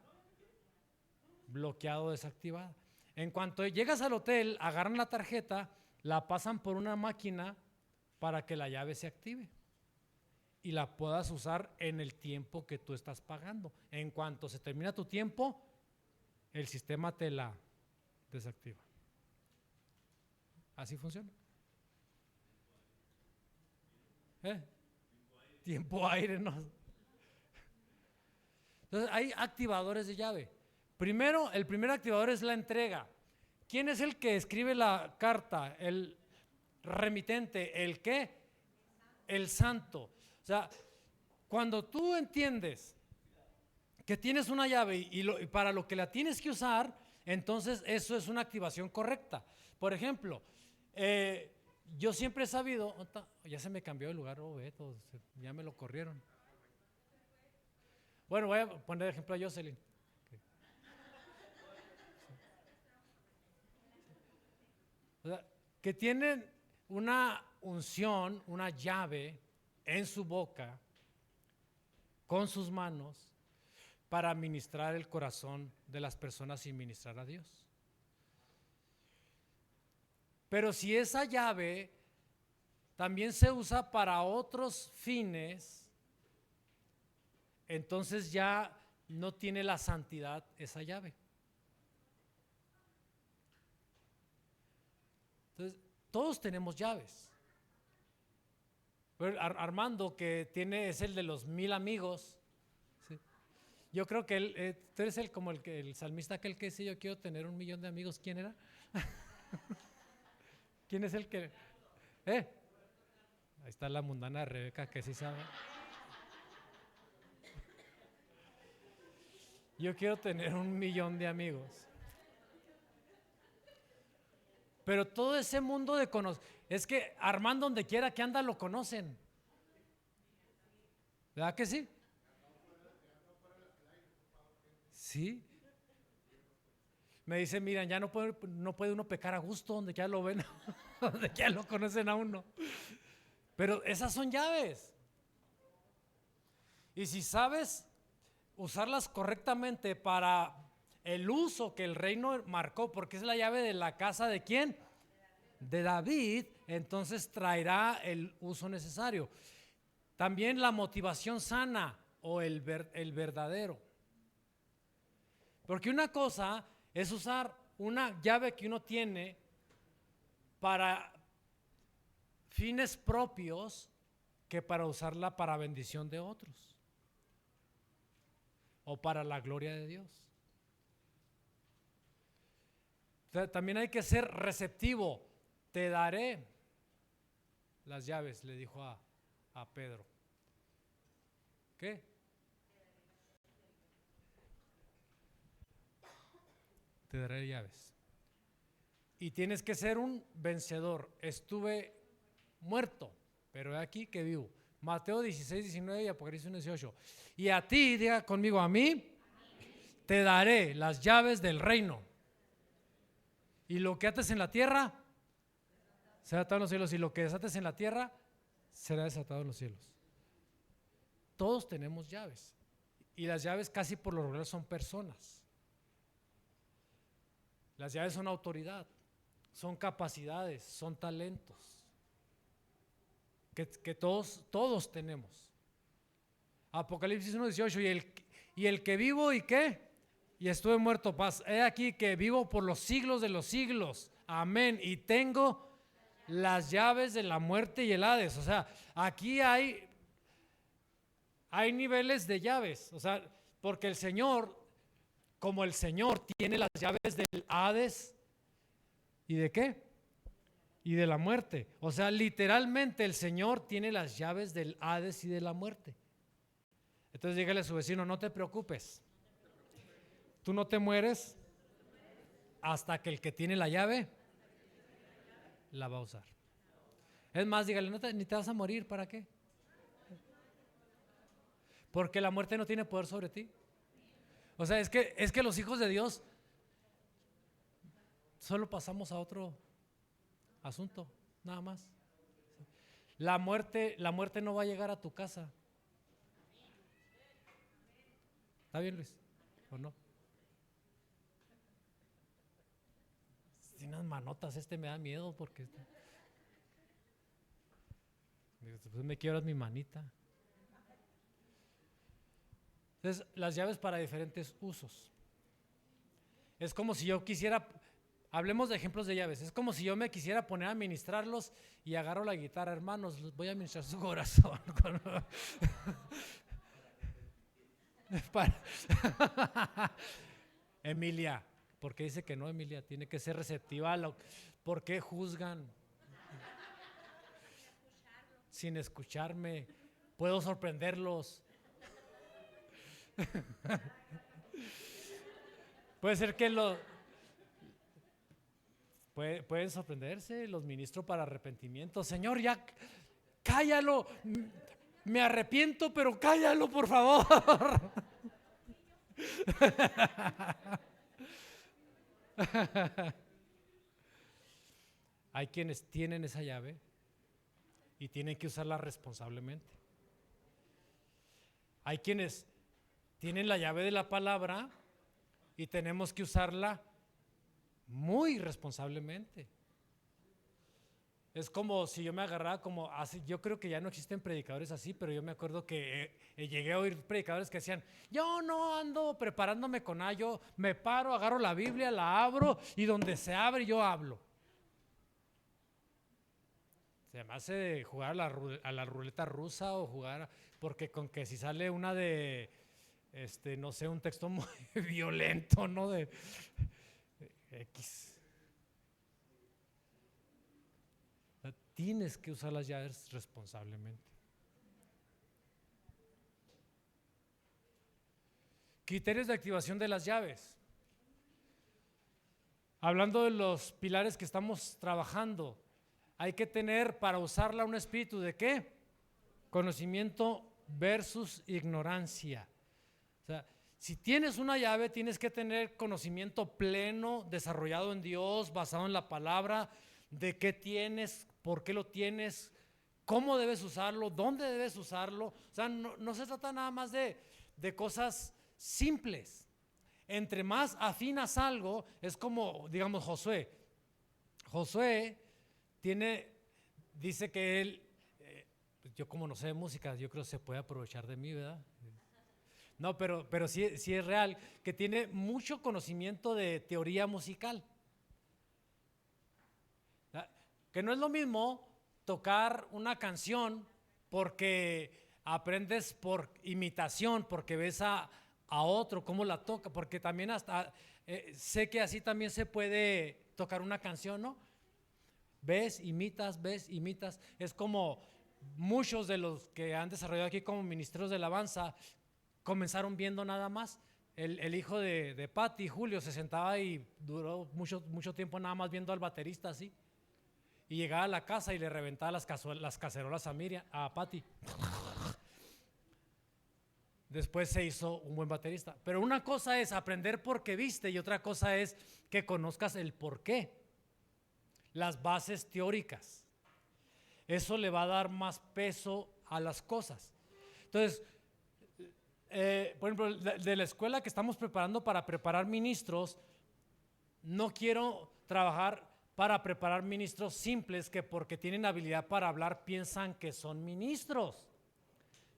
bloqueada o desactivada. En cuanto llegas al hotel, agarran la tarjeta, la pasan por una máquina para que la llave se active y la puedas usar en el tiempo que tú estás pagando. En cuanto se termina tu tiempo, el sistema te la desactiva. Así funciona. Tiempo aire, ¿no? Entonces hay activadores de llave. Primero, el primer activador es la entrega. ¿Quién es el que escribe la carta? El remitente. ¿El qué? El santo. O sea, cuando tú entiendes que tienes una llave y para lo que la tienes que usar, entonces eso es una activación correcta. Por ejemplo, yo siempre he sabido, ya se me cambió el lugar, ya me lo corrieron. Bueno, voy a poner de ejemplo a Jocelyn. O sea, que tienen una unción, una llave en su boca, con sus manos, para ministrar el corazón de las personas y ministrar a Dios. Pero si esa llave también se usa para otros fines, entonces ya no tiene la santidad esa llave. Entonces, todos tenemos llaves. Pero Armando, que es el de los 1000 amigos, ¿sí? Yo creo que tú eres como el salmista aquel que dice, yo quiero tener 1,000,000 de amigos. ¿Quién era? ¿Quién es el que? Ahí está la mundana de Rebeca que sí sabe. Yo quiero tener 1,000,000 de amigos. Pero todo ese mundo de es que Armando donde quiera que anda lo conocen. ¿Verdad que sí? Sí. Me dice, miran, ya no puede uno pecar a gusto donde ya lo ven, donde ya lo conocen a uno. Pero esas son llaves. Y si sabes usarlas correctamente para el uso que el reino marcó, porque es la llave de la casa de ¿quién? De David, entonces traerá el uso necesario. También la motivación sana o el verdadero. Porque una cosa es usar una llave que uno tiene para fines propios que para usarla para bendición de otros o para la gloria de Dios. O sea, también hay que ser receptivo. Te daré las llaves, le dijo a Pedro. ¿Qué? Te daré llaves. Y tienes que ser un vencedor. Estuve muerto, pero he aquí que vivo. Mateo 16, 19 y Apocalipsis 1, 18. Y a ti, diga conmigo, a mí te daré las llaves del reino. Y lo que ates en la tierra será atado en los cielos, y lo que desates en la tierra será desatado en los cielos. Todos tenemos llaves, y las llaves casi por lo regular son personas. Las llaves son autoridad, son capacidades, son talentos que todos tenemos. Apocalipsis 1:18, y el que vivo y qué, y estuve muerto, paz, he aquí que vivo por los siglos de los siglos, amén, y tengo las llaves de la muerte y el Hades. O sea, aquí hay niveles de llaves, o sea, porque el Señor, como el Señor tiene las llaves del Hades y de qué, y de la muerte. O sea, literalmente el Señor tiene las llaves del Hades y de la muerte. Entonces dígale a su vecino, no te preocupes, tú no te mueres hasta que el que tiene la llave la va a usar. Es más, dígale, ni te vas a morir, ¿para qué? Porque la muerte no tiene poder sobre ti. O sea, es que los hijos de Dios solo pasamos a otro asunto, nada más. La muerte no va a llegar a tu casa. ¿Está bien, Luis? ¿O no? Tiene unas manotas, me da miedo porque después me quiebras mi manita. Entonces, las llaves para diferentes usos. Es como si yo quisiera, hablemos de ejemplos de llaves, es como si yo me quisiera poner a ministrarlos y agarro la guitarra, hermanos, les voy a ministrar su corazón. Emilia, ¿por qué dice que no, Emilia? Tiene que ser receptiva. ¿Por qué juzgan? Sin escucharme, puedo sorprenderlos. Puede ser que pueden sorprenderse, los ministro para arrepentimiento. Señor, ya cállalo, me arrepiento, pero cállalo, por favor. Hay quienes tienen esa llave y tienen que usarla responsablemente. Hay quienes tienen la llave de la palabra y tenemos que usarla muy responsablemente. Es como si yo me agarrara como así, yo creo que ya no existen predicadores así, pero yo me acuerdo que llegué a oír predicadores que decían, yo no ando preparándome con nada, yo me paro, agarro la Biblia, la abro y donde se abre yo hablo. Se me hace jugar a la ruleta rusa o jugar, porque con que si sale una de, no sé, un texto muy violento, ¿no? De X. Tienes que usar las llaves responsablemente. Criterios de activación de las llaves. Hablando de los pilares que estamos trabajando, hay que tener para usarla un espíritu de ¿qué? Conocimiento versus ignorancia. O sea, si tienes una llave, tienes que tener conocimiento pleno, desarrollado en Dios, basado en la palabra, de qué tienes, por qué lo tienes, cómo debes usarlo, dónde debes usarlo. O sea, no se trata nada más de cosas simples. Entre más afinas algo, es como, digamos, Josué. Josué dice que él, yo como no sé de música, yo creo que se puede aprovechar de mí, ¿verdad? No, pero sí es real, que tiene mucho conocimiento de teoría musical. Que no es lo mismo tocar una canción porque aprendes por imitación, porque ves a otro cómo la toca, porque también hasta sé que así también se puede tocar una canción, ¿no? Ves, imitas, es como muchos de los que han desarrollado aquí como ministros de alabanza comenzaron viendo nada más. El hijo de Patti, Julio, se sentaba y duró mucho tiempo nada más viendo al baterista así. Y llegaba a la casa y le reventaba las cacerolas a Patti. Después se hizo un buen baterista. Pero una cosa es aprender porque viste y otra cosa es que conozcas el por qué. Las bases teóricas. Eso le va a dar más peso a las cosas. Entonces, por ejemplo, de la escuela que estamos preparando para preparar ministros, no quiero trabajar para preparar ministros simples que porque tienen habilidad para hablar piensan que son ministros,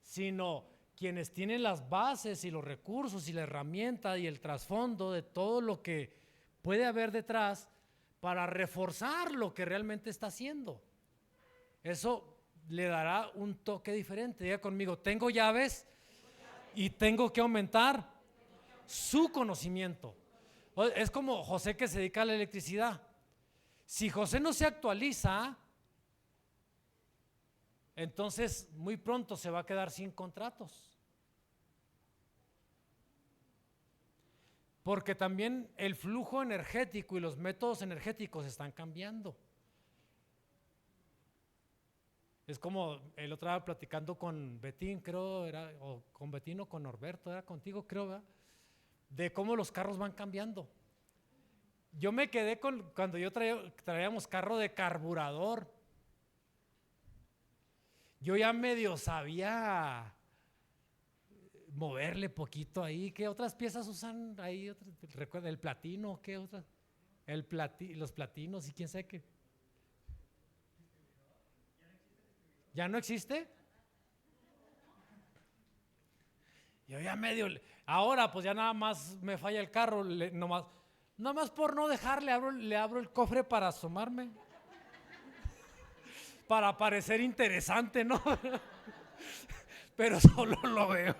sino quienes tienen las bases y los recursos y la herramienta y el trasfondo de todo lo que puede haber detrás para reforzar lo que realmente está haciendo. Eso le dará un toque diferente. Diga conmigo, tengo llaves y tengo que aumentar su conocimiento. Es como José que se dedica a la electricidad. Si José no se actualiza, entonces muy pronto se va a quedar sin contratos. Porque también el flujo energético y los métodos energéticos están cambiando. Es como el otro día platicando con Betín, creo, o con Betín o con Norberto, era contigo, creo, ¿verdad? De cómo los carros van cambiando. Yo me quedé cuando traíamos carro de carburador. Yo ya medio sabía moverle poquito ahí. ¿Qué otras piezas usan ahí? ¿Recuerda el platino? ¿Qué otras? Los platinos y quién sabe qué. ¿Ya no existe? Yo ya medio. Ahora pues ya nada más me falla el carro, nada más por no dejarle le abro el cofre para asomarme. Para parecer interesante, ¿no? Pero solo lo veo.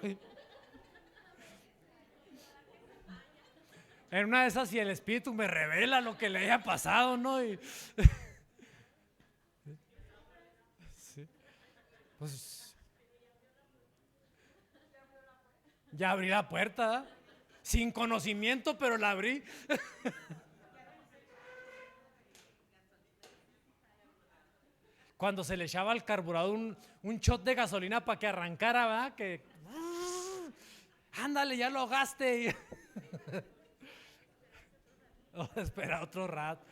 En una de esas, si el espíritu me revela lo que le haya pasado, ¿no? Sí. Pues ya abrí la puerta, ¿eh? Sin conocimiento, pero la abrí. Cuando se le echaba al carburador un shot de gasolina para que arrancara, ¿verdad? Que ándale, ya lo ahogaste. Oh, espera otro rato.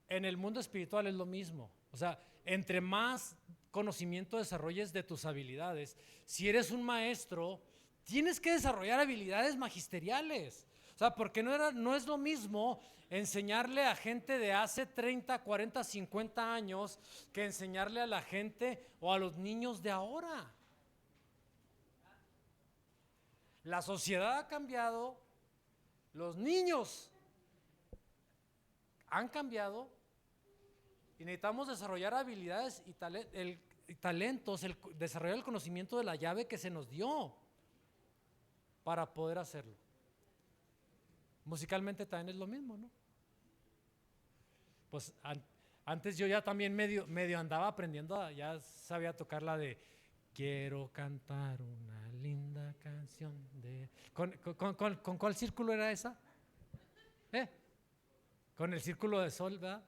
En el mundo espiritual es lo mismo. O sea, entre más conocimiento desarrolles de tus habilidades, si eres un maestro, tienes que desarrollar habilidades magisteriales. O sea, porque no es lo mismo enseñarle a gente de hace 30, 40, 50 años que enseñarle a la gente o a los niños de ahora. La sociedad ha cambiado, los niños han cambiado y necesitamos desarrollar habilidades y talentos, desarrollar el conocimiento de la llave que se nos dio para poder hacerlo. Musicalmente también es lo mismo, ¿no? pues antes yo ya también medio andaba aprendiendo, ya sabía tocar la de quiero cantar una linda canción de... ¿Con cuál círculo era esa? ¿Eh? Con el círculo de sol, ¿verdad?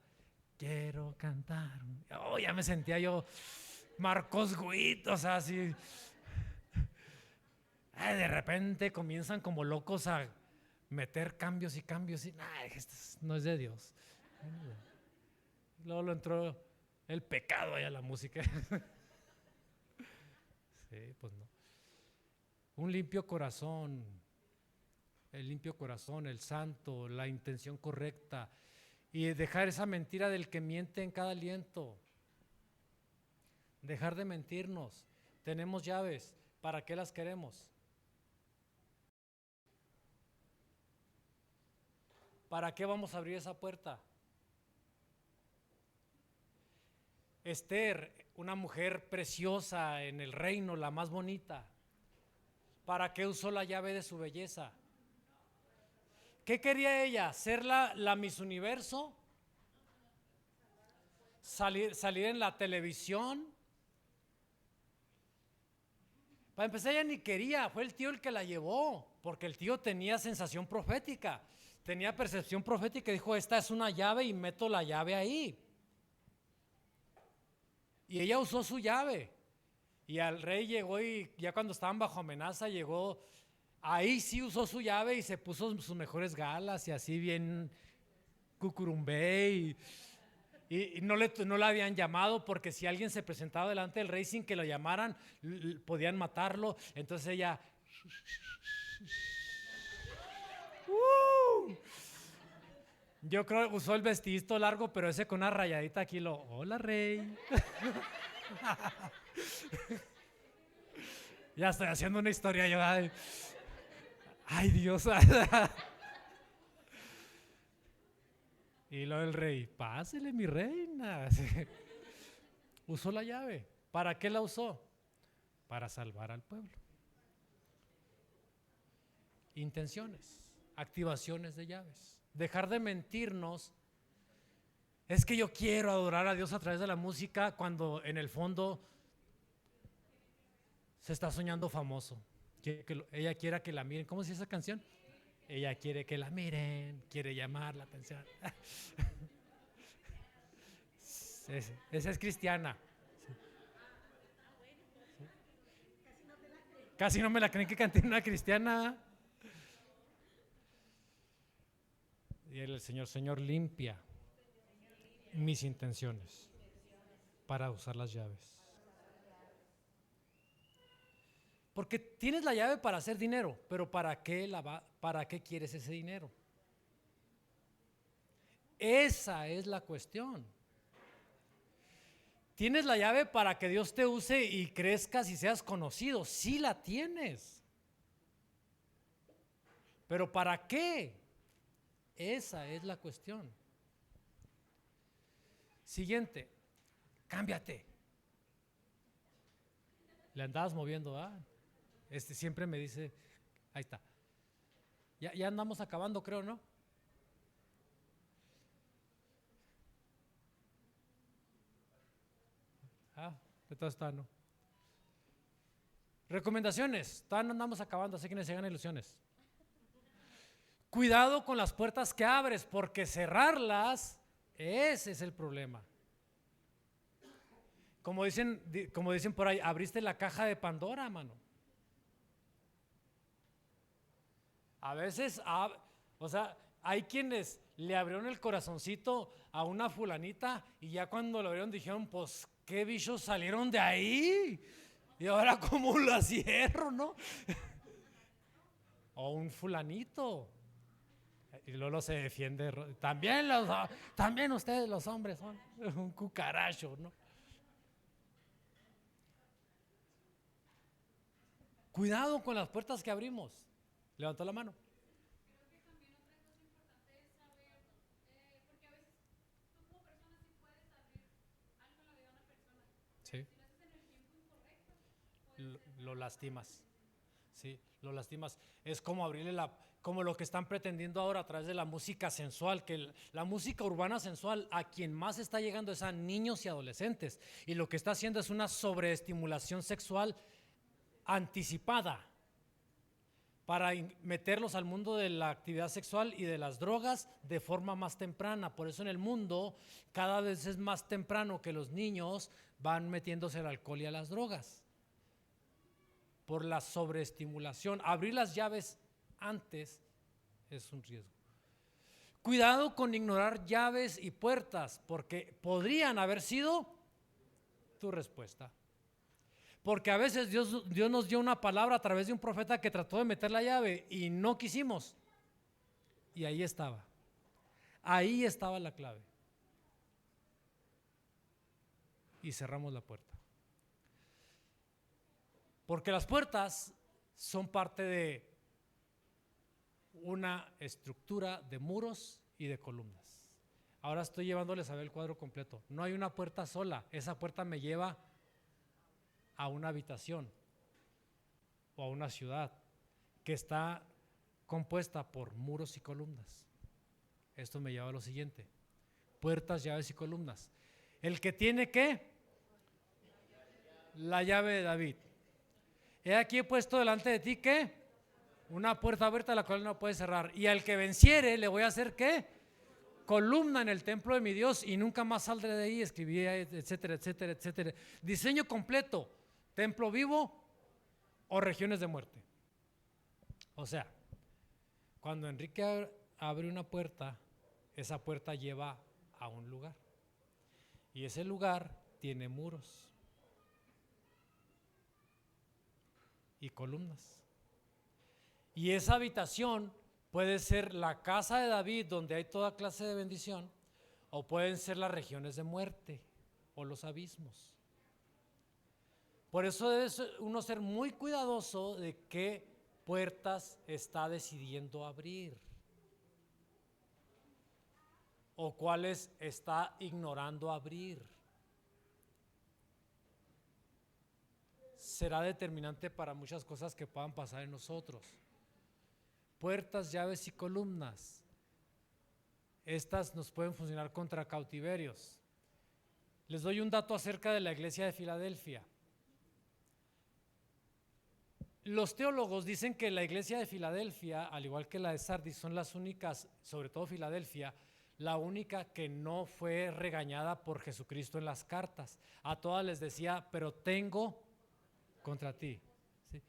Quiero cantar. Oh, ya me sentía yo Marcos Witt, o sea, así. De repente comienzan como locos a meter cambios y cambios y esto no es de Dios. Luego lo entró el pecado ahí a la música. Sí, pues no. Un limpio corazón, el limpio corazón, el santo, la intención correcta y dejar esa mentira del que miente en cada aliento. Dejar de mentirnos. Tenemos llaves, ¿para qué las queremos? ¿Para qué vamos a abrir esa puerta? Esther, una mujer preciosa en el reino, la más bonita, ¿para qué usó la llave de su belleza? ¿Qué quería ella? ¿Ser la Miss Universo? ¿Salir en la televisión? Para empezar, ella ni quería, fue el tío el que la llevó, porque el tío tenía sensación profética, tenía percepción profética y dijo, esta es una llave y meto la llave ahí. Y ella usó su llave. Y al rey llegó y ya cuando estaban bajo amenaza llegó, ahí sí usó su llave y se puso sus mejores galas y así bien cucurumbé y no la habían llamado porque si alguien se presentaba delante del rey sin que lo llamaran, podían matarlo. Entonces ella... Yo creo que usó el vestidito largo, pero ese con una rayadita aquí hola rey. Ya estoy haciendo una historia yo. Ay Dios. Y luego el rey, pásele mi reina. Usó la llave. ¿Para qué la usó? Para salvar al pueblo. Intenciones, activaciones de llaves. Dejar de mentirnos. Es que yo quiero adorar a Dios a través de la música cuando en el fondo se está soñando famoso. Ella quiere que la miren. ¿Cómo se dice esa canción? Ella quiere que la miren, quiere llamar la atención. Esa es cristiana. Sí. Casi no me la creen que cante una cristiana. Y el Señor limpia mis intenciones para usar las llaves. Porque tienes la llave para hacer dinero, pero ¿para qué quieres ese dinero? Esa es la cuestión. Tienes la llave para que Dios te use y crezcas y seas conocido. Sí la tienes. Pero ¿para qué? Esa es la cuestión. Siguiente, cámbiate. Le andabas moviendo, siempre me dice, ahí está. Ya andamos acabando, creo, ¿no? De todo está, ¿no? Recomendaciones, todavía no andamos acabando, así que no se hagan ilusiones. Cuidado con las puertas que abres, porque cerrarlas, ese es el problema. Como dicen por ahí, abriste la caja de Pandora, mano. A veces, hay quienes le abrieron el corazoncito a una fulanita y ya cuando lo abrieron dijeron, pues, ¿qué bichos salieron de ahí? Y ahora, ¿cómo lo cierro, no? O un fulanito. Y luego se defiende. También ustedes los hombres son un cucaracho, ¿no? Cuidado con las puertas que abrimos. Levantó la mano. Creo que también otra cosa importante es saber, porque a veces tú como persona sí puedes abrir algo en la vida de una persona, pero Sí. si lo haces en el tiempo incorrecto, puede ser Lo lastimas. ¿sí? Lo lastimas. Es como como lo que están pretendiendo ahora a través de la música sensual, que la música urbana sensual a quien más está llegando es a niños y adolescentes. Y lo que está haciendo es una sobreestimulación sexual anticipada para meterlos al mundo de la actividad sexual y de las drogas de forma más temprana. Por eso en el mundo cada vez es más temprano que los niños van metiéndose al alcohol y a las drogas. Por la sobreestimulación. Abrir las llaves antes es un riesgo. Cuidado con ignorar llaves y puertas, porque podrían haber sido tu respuesta. Porque a veces Dios nos dio una palabra a través de un profeta que trató de meter la llave y no quisimos. Y ahí estaba. Ahí estaba la clave. Y cerramos la puerta. Porque las puertas son parte de una estructura de muros y de columnas. Ahora estoy llevándoles a ver el cuadro completo. No hay una puerta sola. Esa puerta me lleva a una habitación o a una ciudad que está compuesta por muros y columnas. Esto me lleva a lo siguiente: puertas, llaves y columnas. El que tiene ¿qué? La llave de David. He aquí he puesto delante de ti ¿qué? Una puerta abierta la cual no puedes cerrar. Y al que venciere le voy a hacer ¿qué? Columna en el templo de mi Dios y nunca más saldré de ahí. Escribí, etcétera, etcétera, etcétera. Diseño completo: templo vivo o regiones de muerte. O sea, cuando Enrique abre una puerta, esa puerta lleva a un lugar. Y ese lugar tiene muros y columnas. Y esa habitación puede ser la casa de David, donde hay toda clase de bendición, o pueden ser las regiones de muerte o los abismos. Por eso debe uno ser muy cuidadoso de qué puertas está decidiendo abrir o cuáles está ignorando abrir. Será determinante para muchas cosas que puedan pasar en nosotros. Puertas, llaves y columnas. Estas nos pueden funcionar contra cautiverios. Les doy un dato acerca de la iglesia de Filadelfia. Los teólogos dicen que la iglesia de Filadelfia, al igual que la de Sardis, son las únicas, sobre todo Filadelfia, la única que no fue regañada por Jesucristo en las cartas. A todas les decía, pero tengo contra ti. ¿Sí?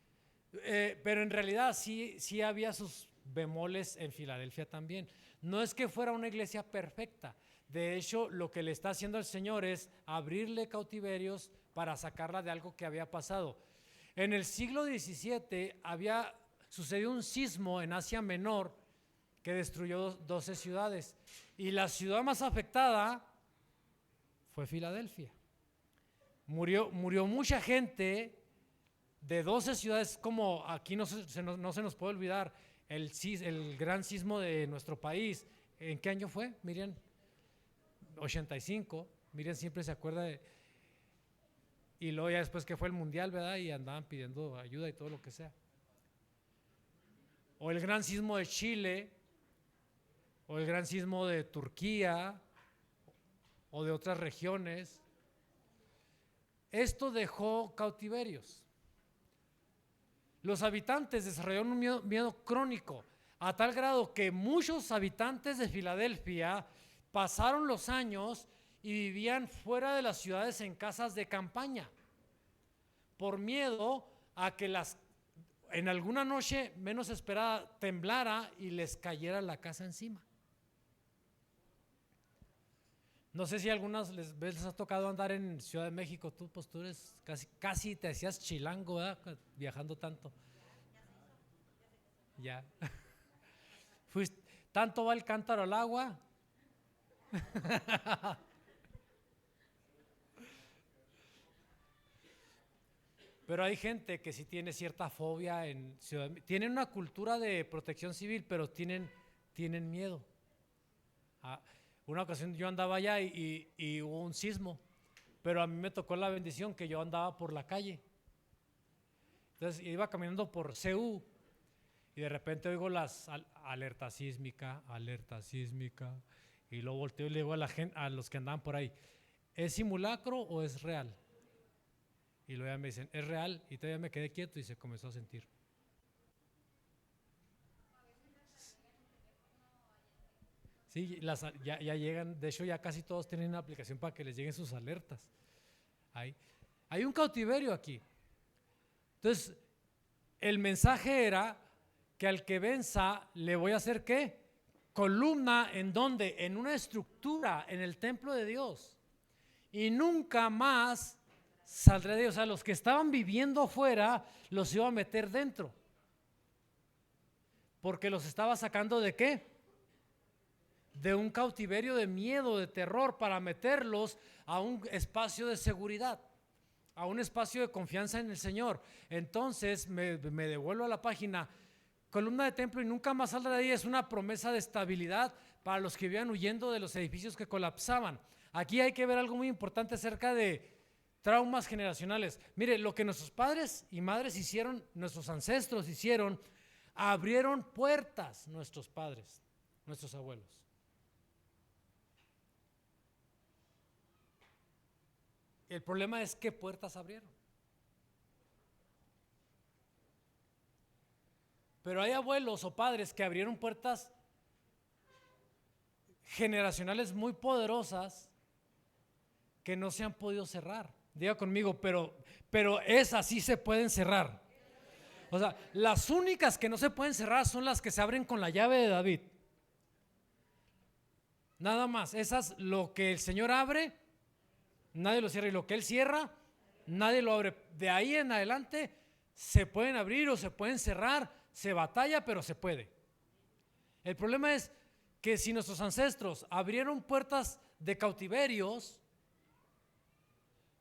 Pero en realidad sí había sus bemoles en Filadelfia también. No es que fuera una iglesia perfecta. De hecho, lo que le está haciendo el Señor es abrirle cautiverios para sacarla de algo que había pasado. En el siglo XVII sucedió un sismo en Asia Menor que destruyó 12 ciudades. Y la ciudad más afectada fue Filadelfia. Murió mucha gente de 12 ciudades, como aquí no se nos puede olvidar el gran sismo de nuestro país. ¿En qué año fue, Miriam? 85. Miriam siempre se acuerda de... Y luego ya después que fue el mundial, ¿verdad? Y andaban pidiendo ayuda y todo lo que sea. O el gran sismo de Chile, o el gran sismo de Turquía, o de otras regiones. Esto dejó cautiverios. Los habitantes desarrollaron un miedo crónico, a tal grado que muchos habitantes de Filadelfia pasaron los años y vivían fuera de las ciudades en casas de campaña, por miedo a que en alguna noche menos esperada temblara y les cayera la casa encima. No sé si algunas veces les ha tocado andar en Ciudad de México. Tú eres casi te hacías chilango, ¿verdad? Viajando tanto. Ya. ¿Tanto va el cántaro al agua? Pero hay gente que sí tiene cierta fobia en Ciudad de México. Tienen una cultura de protección civil, pero tienen miedo. Una ocasión yo andaba allá y hubo un sismo, pero a mí me tocó la bendición que yo andaba por la calle Entonces iba caminando por CU y de repente oigo las alerta sísmica, y luego volteo y le digo a la gente, a los que andaban por ahí, ¿es simulacro o es real? Y luego ya me dicen, es real, y todavía me quedé quieto y se comenzó a sentir. Sí, ya llegan, de hecho ya casi todos tienen una aplicación para que les lleguen sus alertas. Hay un cautiverio aquí. Entonces, el mensaje era que al que venza le voy a hacer ¿qué? Columna en donde, en una estructura en el templo de Dios, y nunca más saldré de Dios. O sea, los que estaban viviendo afuera los iba a meter dentro, porque los estaba sacando ¿de qué? De un cautiverio de miedo, de terror, para meterlos a un espacio de seguridad, a un espacio de confianza en el Señor. Entonces me devuelvo a la página. Columna de templo y nunca más saldrá de ahí es una promesa de estabilidad para los que vivían huyendo de los edificios que colapsaban. Aquí hay que ver algo muy importante acerca de traumas generacionales. Mire, lo que nuestros padres y madres hicieron, nuestros ancestros hicieron, abrieron puertas nuestros padres, nuestros abuelos. El problema es qué puertas abrieron. Pero hay abuelos o padres que abrieron puertas generacionales muy poderosas que no se han podido cerrar. Diga conmigo, pero esas sí se pueden cerrar. O sea, las únicas que no se pueden cerrar son las que se abren con la llave de David. Nada más, esas, lo que el Señor abre, nadie lo cierra, y lo que Él cierra, nadie lo abre. De ahí en adelante se pueden abrir o se pueden cerrar, se batalla, pero se puede. El problema es que si nuestros ancestros abrieron puertas de cautiverios,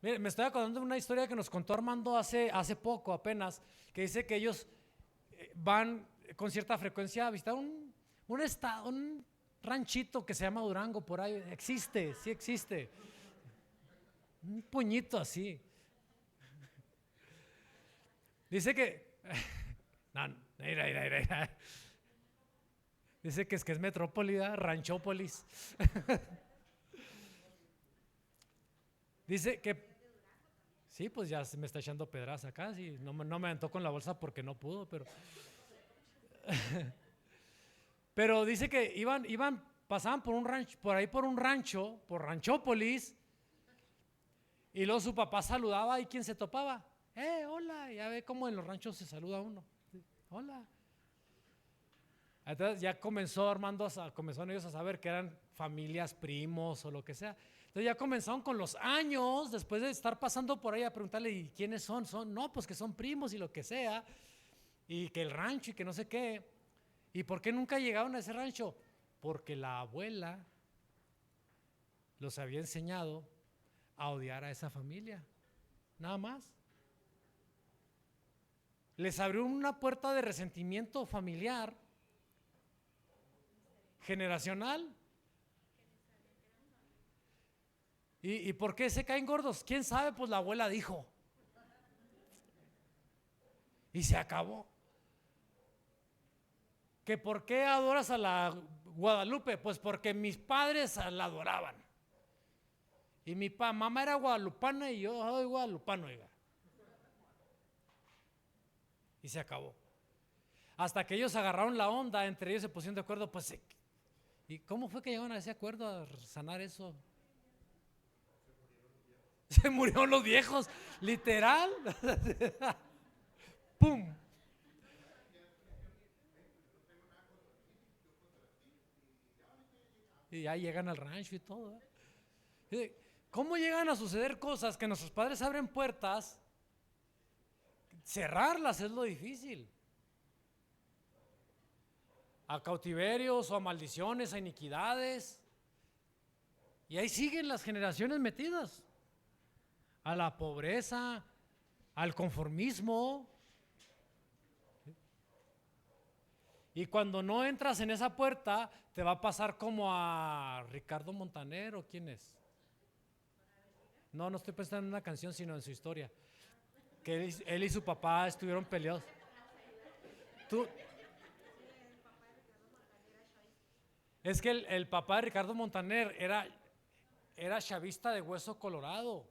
mire, me estoy acordando de una historia que nos contó Armando hace poco apenas, que dice que ellos van con cierta frecuencia a visitar un estado, un ranchito que se llama Durango, por ahí existe, sí existe, un puñito así. Dice que no, mira. Dice que es metrópoli, ranchópolis. Dice que sí, pues ya se me está echando pedras acá, sí, no me aventó con la bolsa porque no pudo, pero dice que pasaban por un rancho, por Ranchópolis, y luego su papá saludaba y ¿quién se topaba? Hola, ya ve cómo en los ranchos se saluda uno. Hola. Entonces ya comenzaron ellos a saber que eran familias, primos o lo que sea. Entonces ya comenzaron con los años, después de estar pasando por ahí, a preguntarle, ¿y quiénes son? No, pues que son primos y lo que sea, y que el rancho y que no sé qué. ¿Y por qué nunca llegaron a ese rancho? Porque la abuela los había enseñado a odiar a esa familia, nada más. Les abrió una puerta de resentimiento familiar, generacional. ¿Y por qué se caen gordos? ¿Quién sabe? Pues la abuela dijo. Y se acabó. ¿Que por qué adoras a la Guadalupe? Pues porque mis padres la adoraban. Y mi mamá era guadalupana y yo soy guadalupano, oiga. Y se acabó. Hasta que ellos agarraron la onda, entre ellos se pusieron de acuerdo, pues, ¿y cómo fue que llegaron a ese acuerdo a sanar eso? Se murieron los viejos, literal. ¡Pum! Y ya llegan al rancho y todo. ¿Cómo llegan a suceder cosas que nuestros padres abren puertas? Cerrarlas es lo difícil. A cautiverios o a maldiciones, a iniquidades. Y ahí siguen las generaciones metidas. A la pobreza, al conformismo. Y cuando no entras en esa puerta, te va a pasar como a Ricardo Montaner, ¿o quién es? No estoy pensando en una canción, sino en su historia. que él y su papá estuvieron peleados. Tú, es que el papá de Ricardo Montaner era chavista de hueso colorado,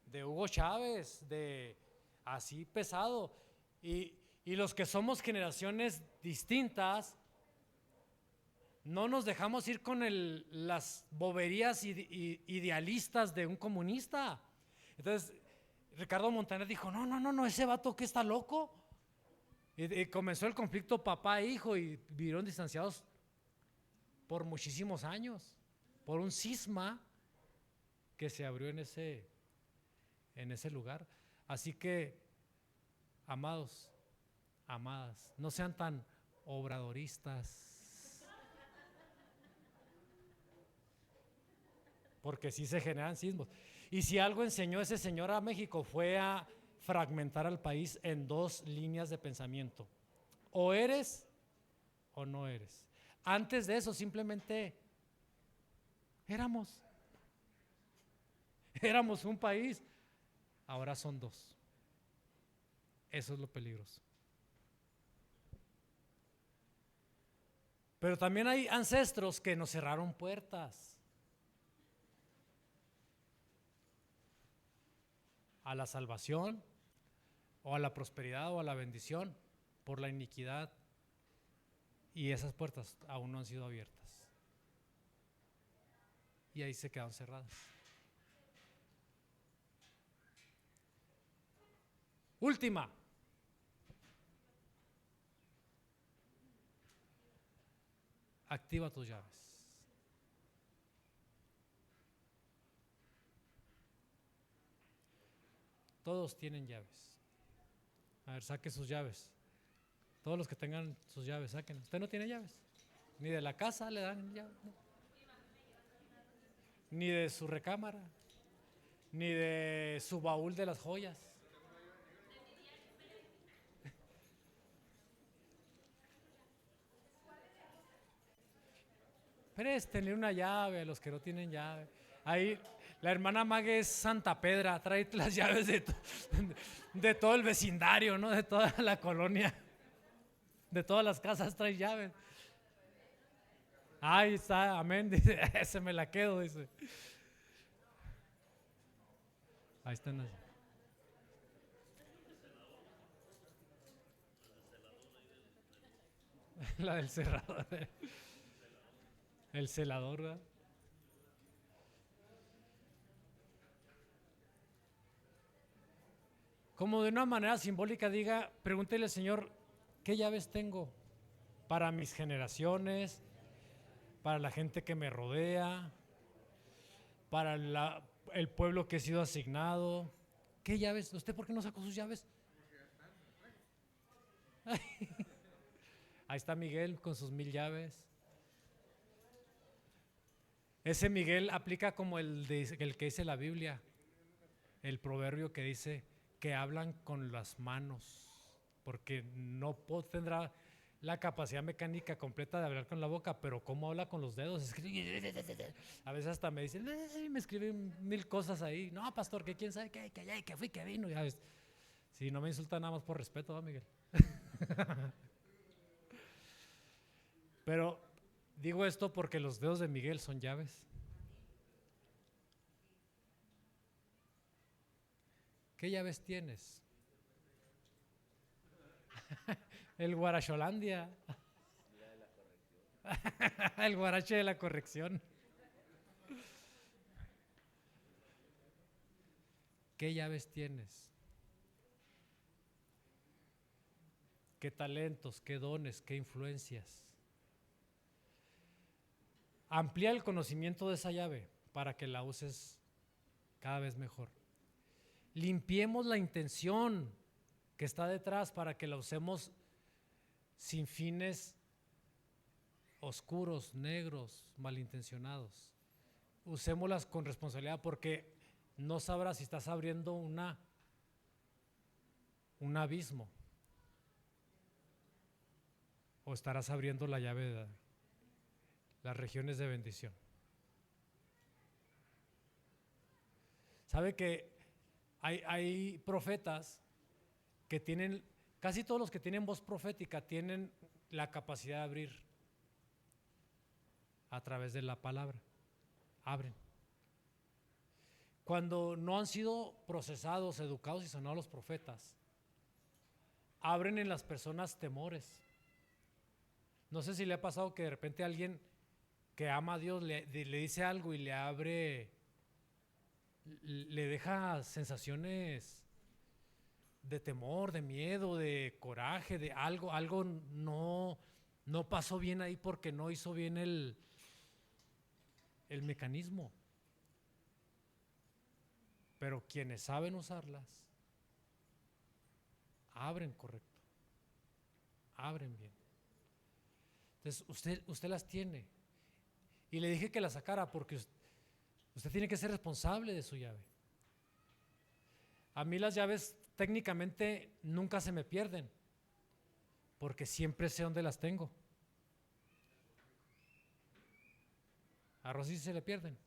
de Hugo Chávez, de así pesado. Y los que somos generaciones distintas, no nos dejamos ir con las boberías idealistas de un comunista. Entonces, Ricardo Montaner dijo, no, ese vato que está loco. Y comenzó el conflicto papá e hijo y vivieron distanciados por muchísimos años, por un cisma que se abrió en ese lugar. Así que, amados, amadas, no sean tan obradoristas, porque sí se generan sismos. Y si algo enseñó ese señor a México fue a fragmentar al país en dos líneas de pensamiento: o eres o no eres. Antes de eso simplemente éramos un país, ahora son dos. Eso es lo peligroso. Pero también hay ancestros que nos cerraron puertas a la salvación, o a la prosperidad, o a la bendición, por la iniquidad, y esas puertas aún no han sido abiertas, y ahí se quedan cerradas. Última. Activa tus llaves. Todos tienen llaves. A ver, saque sus llaves. Todos los que tengan sus llaves, saquen. ¿Usted no tiene llaves? Ni de la casa le dan llaves, ¿no? Ni de su recámara, ni de su baúl de las joyas. Préstenle una llave a los que no tienen llave. Ahí la hermana Mague es Santa Pedra, trae las llaves de todo el vecindario, ¿no? De toda la colonia, de todas las casas trae llaves. Ahí está, amén, dice, ese me la quedo, dice. Ahí están las. La del cerrador, el celador, ¿verdad? Como de una manera simbólica diga, pregúntele al Señor, ¿qué llaves tengo para mis generaciones, para la gente que me rodea, para el pueblo que he sido asignado? ¿Qué llaves? ¿Usted por qué no sacó sus llaves? Ahí está Miguel con sus 1000 llaves. Ese Miguel aplica como el que dice la Biblia, el proverbio que dice que hablan con las manos, porque no tendrá la capacidad mecánica completa de hablar con la boca, pero cómo habla con los dedos. A veces hasta me dicen, me escriben 1000 cosas ahí. No, pastor, que quién sabe qué, que fui, que vino. Ya ves. Si no me insulta nada más por respeto, ¿no, Miguel? Pero digo esto porque los dedos de Miguel son llaves. ¿Qué llaves tienes? El Guaracholandia. El guarache de la corrección. ¿Qué llaves tienes? ¿Qué talentos, qué dones, qué influencias? Amplía el conocimiento de esa llave para que la uses cada vez mejor. Limpiemos la intención que está detrás para que la usemos sin fines oscuros, negros, malintencionados. Usémoslas con responsabilidad, porque no sabrás si estás abriendo un abismo o estarás abriendo la llave de las regiones de bendición. ¿Sabe que hay profetas que tienen, casi todos los que tienen voz profética tienen la capacidad de abrir a través de la palabra, abren. Cuando no han sido procesados, educados y sonados los profetas, abren en las personas temores. No sé si le ha pasado que de repente alguien que ama a Dios le dice algo y le abre, le deja sensaciones de temor, de miedo, de coraje, de algo no pasó bien ahí porque no hizo bien el mecanismo. Pero quienes saben usarlas, abren correcto, abren bien. Entonces usted las tiene. Y le dije que las sacara porque usted tiene que ser responsable de su llave. A mí las llaves técnicamente nunca se me pierden, porque siempre sé dónde las tengo. A Rosy se le pierden.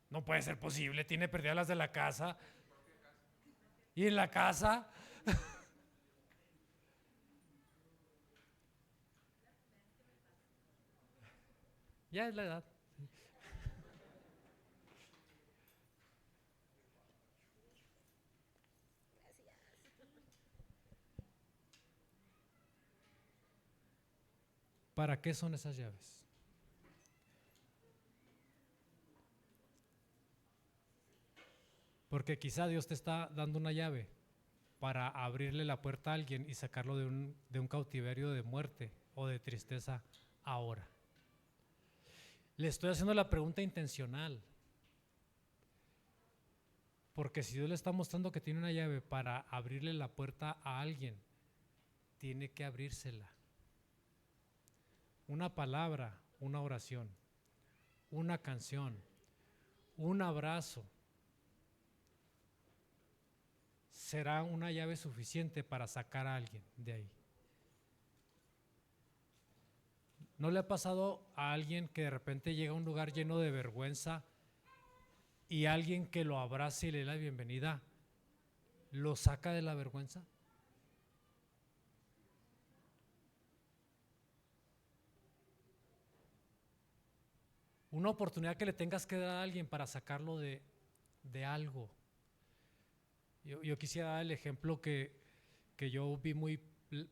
No puede ser posible, tiene perdidas las de la casa. Y en la casa. Ya es la edad. ¿Para qué son esas llaves? Porque quizá Dios te está dando una llave para abrirle la puerta a alguien y sacarlo de un cautiverio de muerte o de tristeza ahora. Le estoy haciendo la pregunta intencional. Porque si Dios le está mostrando que tiene una llave para abrirle la puerta a alguien, tiene que abrírsela. Una palabra, una oración, una canción, un abrazo, será una llave suficiente para sacar a alguien de ahí. ¿No le ha pasado a alguien que de repente llega a un lugar lleno de vergüenza y alguien que lo abrace y le dé la bienvenida lo saca de la vergüenza? Una oportunidad que le tengas que dar a alguien para sacarlo de algo. Yo quisiera dar el ejemplo que yo vi muy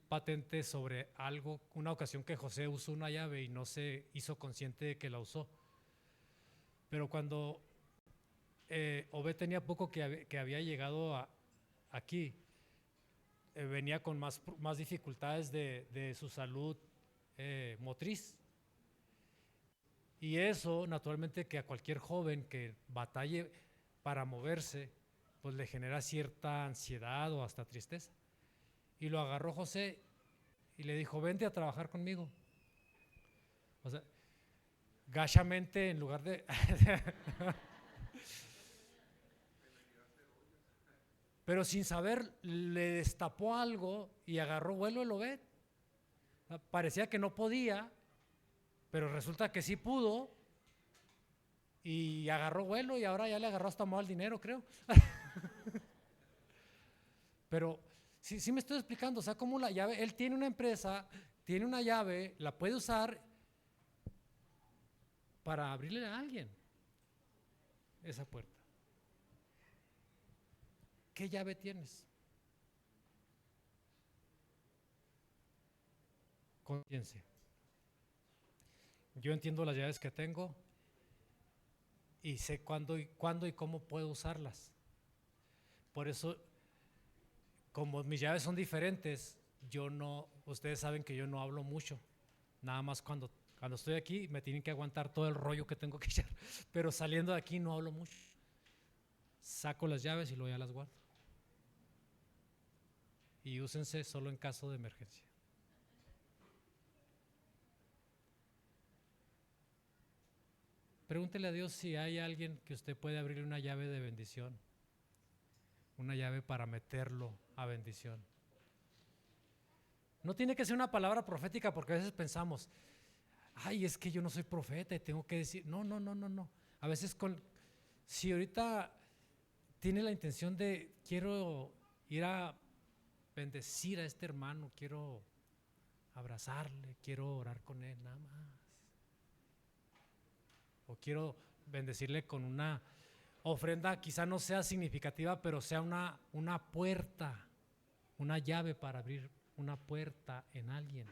patente sobre algo, una ocasión que José usó una llave y no se hizo consciente de que la usó. Pero cuando Obed tenía poco que había llegado aquí, venía con más dificultades de su salud motriz. Y eso, naturalmente, que a cualquier joven que batalle para moverse, pues le genera cierta ansiedad o hasta tristeza. Y lo agarró José y le dijo, vente a trabajar conmigo. O sea, gachamente en lugar de… Pero sin saber le destapó algo y agarró vuelo el Obed. Parecía que no podía, pero resulta que sí pudo y agarró vuelo y ahora ya le agarró hasta mal dinero, creo. Pero sí me estoy explicando, o sea, como la llave, él tiene una empresa, tiene una llave, la puede usar para abrirle a alguien esa puerta. ¿Qué llave tienes? Conciencia. Yo entiendo las llaves que tengo y sé cuándo y cómo puedo usarlas. Por eso, como mis llaves son diferentes, ustedes saben que yo no hablo mucho. Nada más cuando estoy aquí me tienen que aguantar todo el rollo que tengo que echar. Pero saliendo de aquí no hablo mucho. Saco las llaves y luego ya las guardo. Y úsense solo en caso de emergencia. Pregúntele a Dios si hay alguien que usted puede abrirle una llave de bendición, una llave para meterlo a bendición. No tiene que ser una palabra profética porque a veces pensamos, ay, es que yo no soy profeta y tengo que decir, no. A veces si ahorita tiene la intención de quiero ir a bendecir a este hermano, quiero abrazarle, quiero orar con él, nada más. O quiero bendecirle con una ofrenda, quizá no sea significativa, pero sea una puerta, una llave para abrir una puerta en alguien.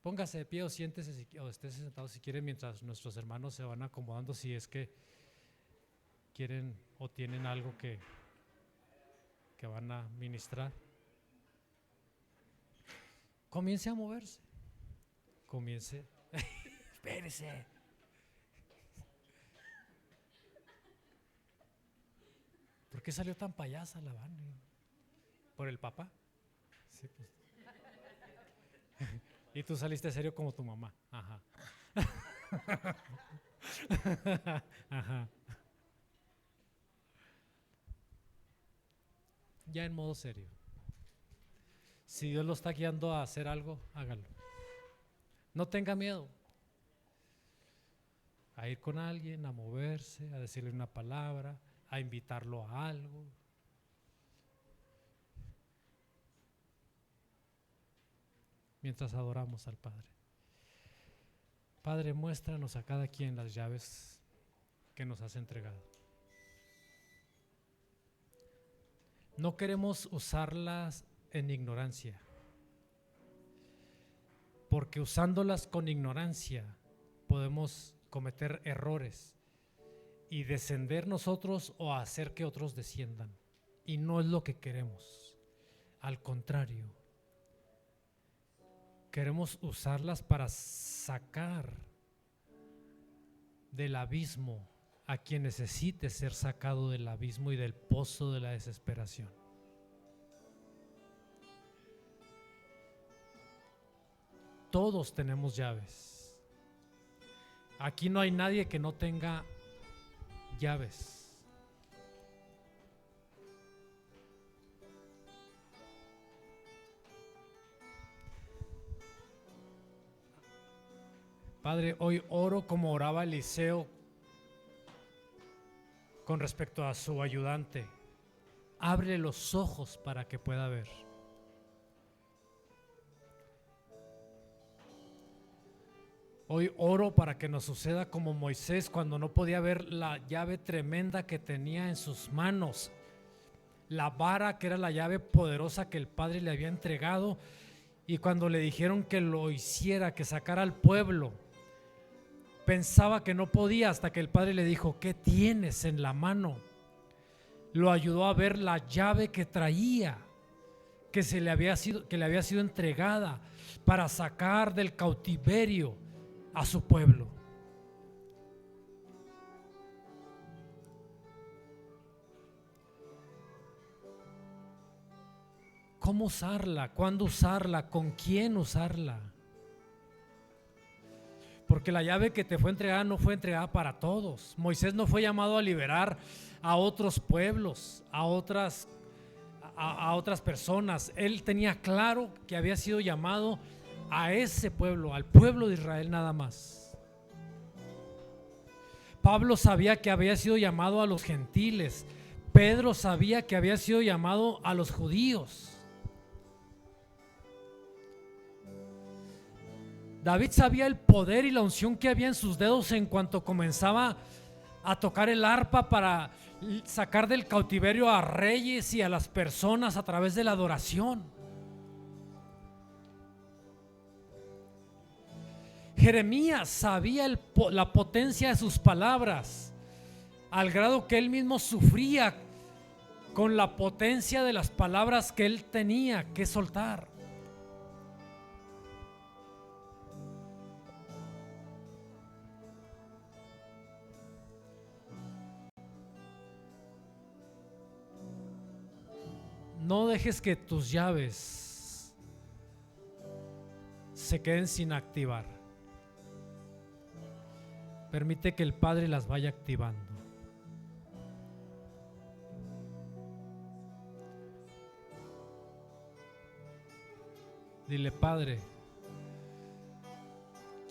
Póngase de pie o siéntese o esté sentado si quiere, mientras nuestros hermanos se van acomodando, si es que quieren o tienen algo que van a ministrar. Comience a moverse. Comience. Espérese. ¿Por qué salió tan payasa la Vane? ¿Por el papá? Sí, pues. Y tú saliste serio como tu mamá. Ajá. Ajá. Ya en modo serio. Si Dios lo está guiando a hacer algo, hágalo. No tenga miedo a ir con alguien, a moverse, a decirle una palabra, a invitarlo a algo. Mientras adoramos al Padre. Padre, muéstranos a cada quien las llaves que nos has entregado. No queremos usarlas en ignorancia, porque usándolas con ignorancia podemos cometer errores y descender nosotros o hacer que otros desciendan. Y no es lo que queremos. Al contrario, queremos usarlas para sacar del abismo a quien necesite ser sacado del abismo y del pozo de la desesperación. Todos tenemos llaves. Aquí no hay nadie que no tenga llaves. Padre, hoy oro como oraba Eliseo con respecto a su ayudante. Abre los ojos para que pueda ver. Hoy oro para que nos suceda como Moisés cuando no podía ver la llave tremenda que tenía en sus manos, la vara que era la llave poderosa que el Padre le había entregado, y cuando le dijeron que lo hiciera, que sacara al pueblo, pensaba que no podía hasta que el Padre le dijo: ¿qué tienes en la mano? Lo ayudó a ver la llave que traía, que le había sido entregada para sacar del cautiverio a su pueblo. ¿Cómo usarla? ¿Cuándo usarla? ¿Con quién usarla? Porque la llave que te fue entregada no fue entregada para todos. Moisés no fue llamado a liberar a otros pueblos, a otras personas. Él tenía claro que había sido llamado a ese pueblo, al pueblo de Israel nada más. Pablo sabía que había sido llamado a los gentiles. Pedro sabía que había sido llamado a los judíos. David sabía el poder y la unción que había en sus dedos en cuanto comenzaba a tocar el arpa para sacar del cautiverio a reyes y a las personas a través de la adoración. Jeremías sabía la potencia de sus palabras, al grado que él mismo sufría con la potencia de las palabras que él tenía que soltar. No dejes que tus llaves se queden sin activar. Permite que el Padre las vaya activando. Dile: Padre,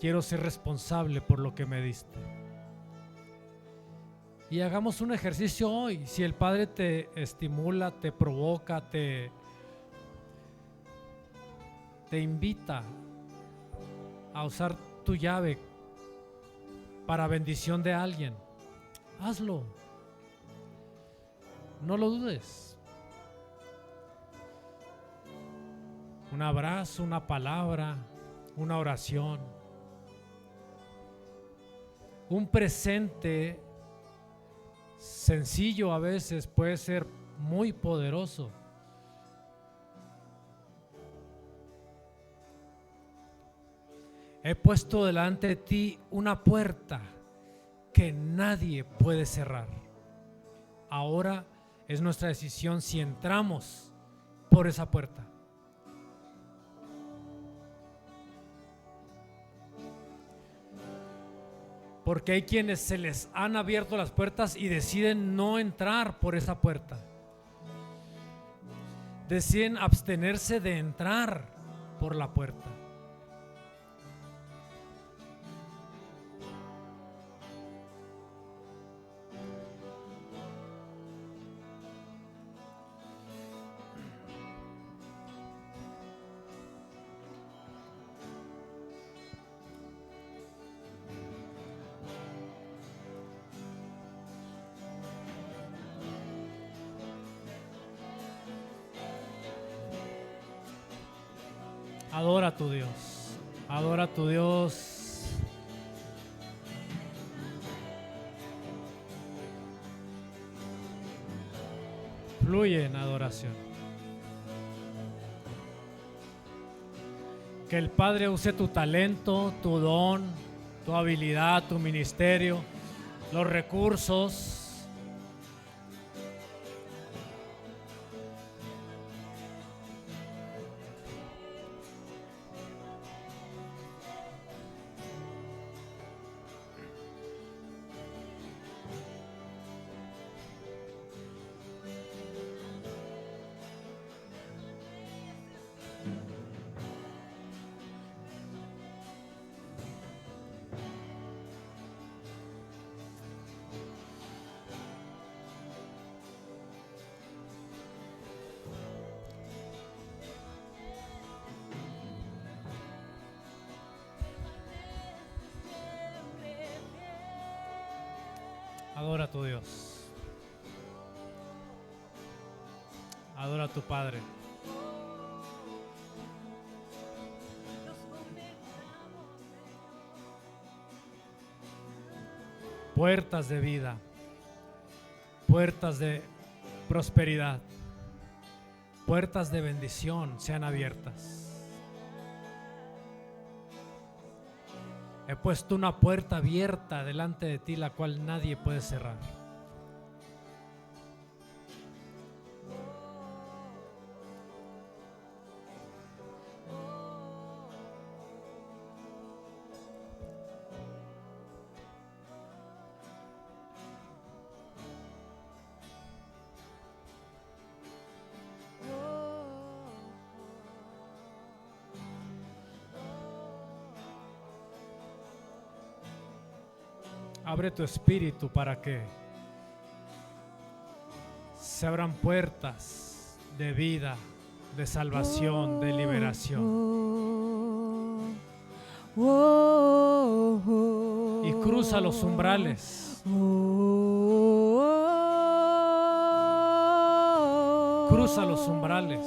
quiero ser responsable por lo que me diste. Y hagamos un ejercicio hoy. Si el Padre te estimula, te provoca, te invita a usar tu llave para bendición de alguien, hazlo. No lo dudes. Un abrazo, una palabra, una oración, un presente sencillo a veces puede ser muy poderoso. He puesto delante de ti una puerta que nadie puede cerrar. Ahora es nuestra decisión si entramos por esa puerta. Porque hay quienes se les han abierto las puertas y deciden no entrar por esa puerta. Deciden abstenerse de entrar por la puerta. Adora a tu Dios, adora a tu Dios. Fluye en adoración. Que el Padre use tu talento, tu don, tu habilidad, tu ministerio, los recursos. Adora a tu Dios. Adora a tu Padre. Puertas de vida, puertas de prosperidad, puertas de bendición sean abiertas. He puesto una puerta abierta delante de ti, la cual nadie puede cerrar. Abre tu espíritu para que se abran puertas de vida, de salvación, de liberación. Y cruza los umbrales. Cruza los umbrales.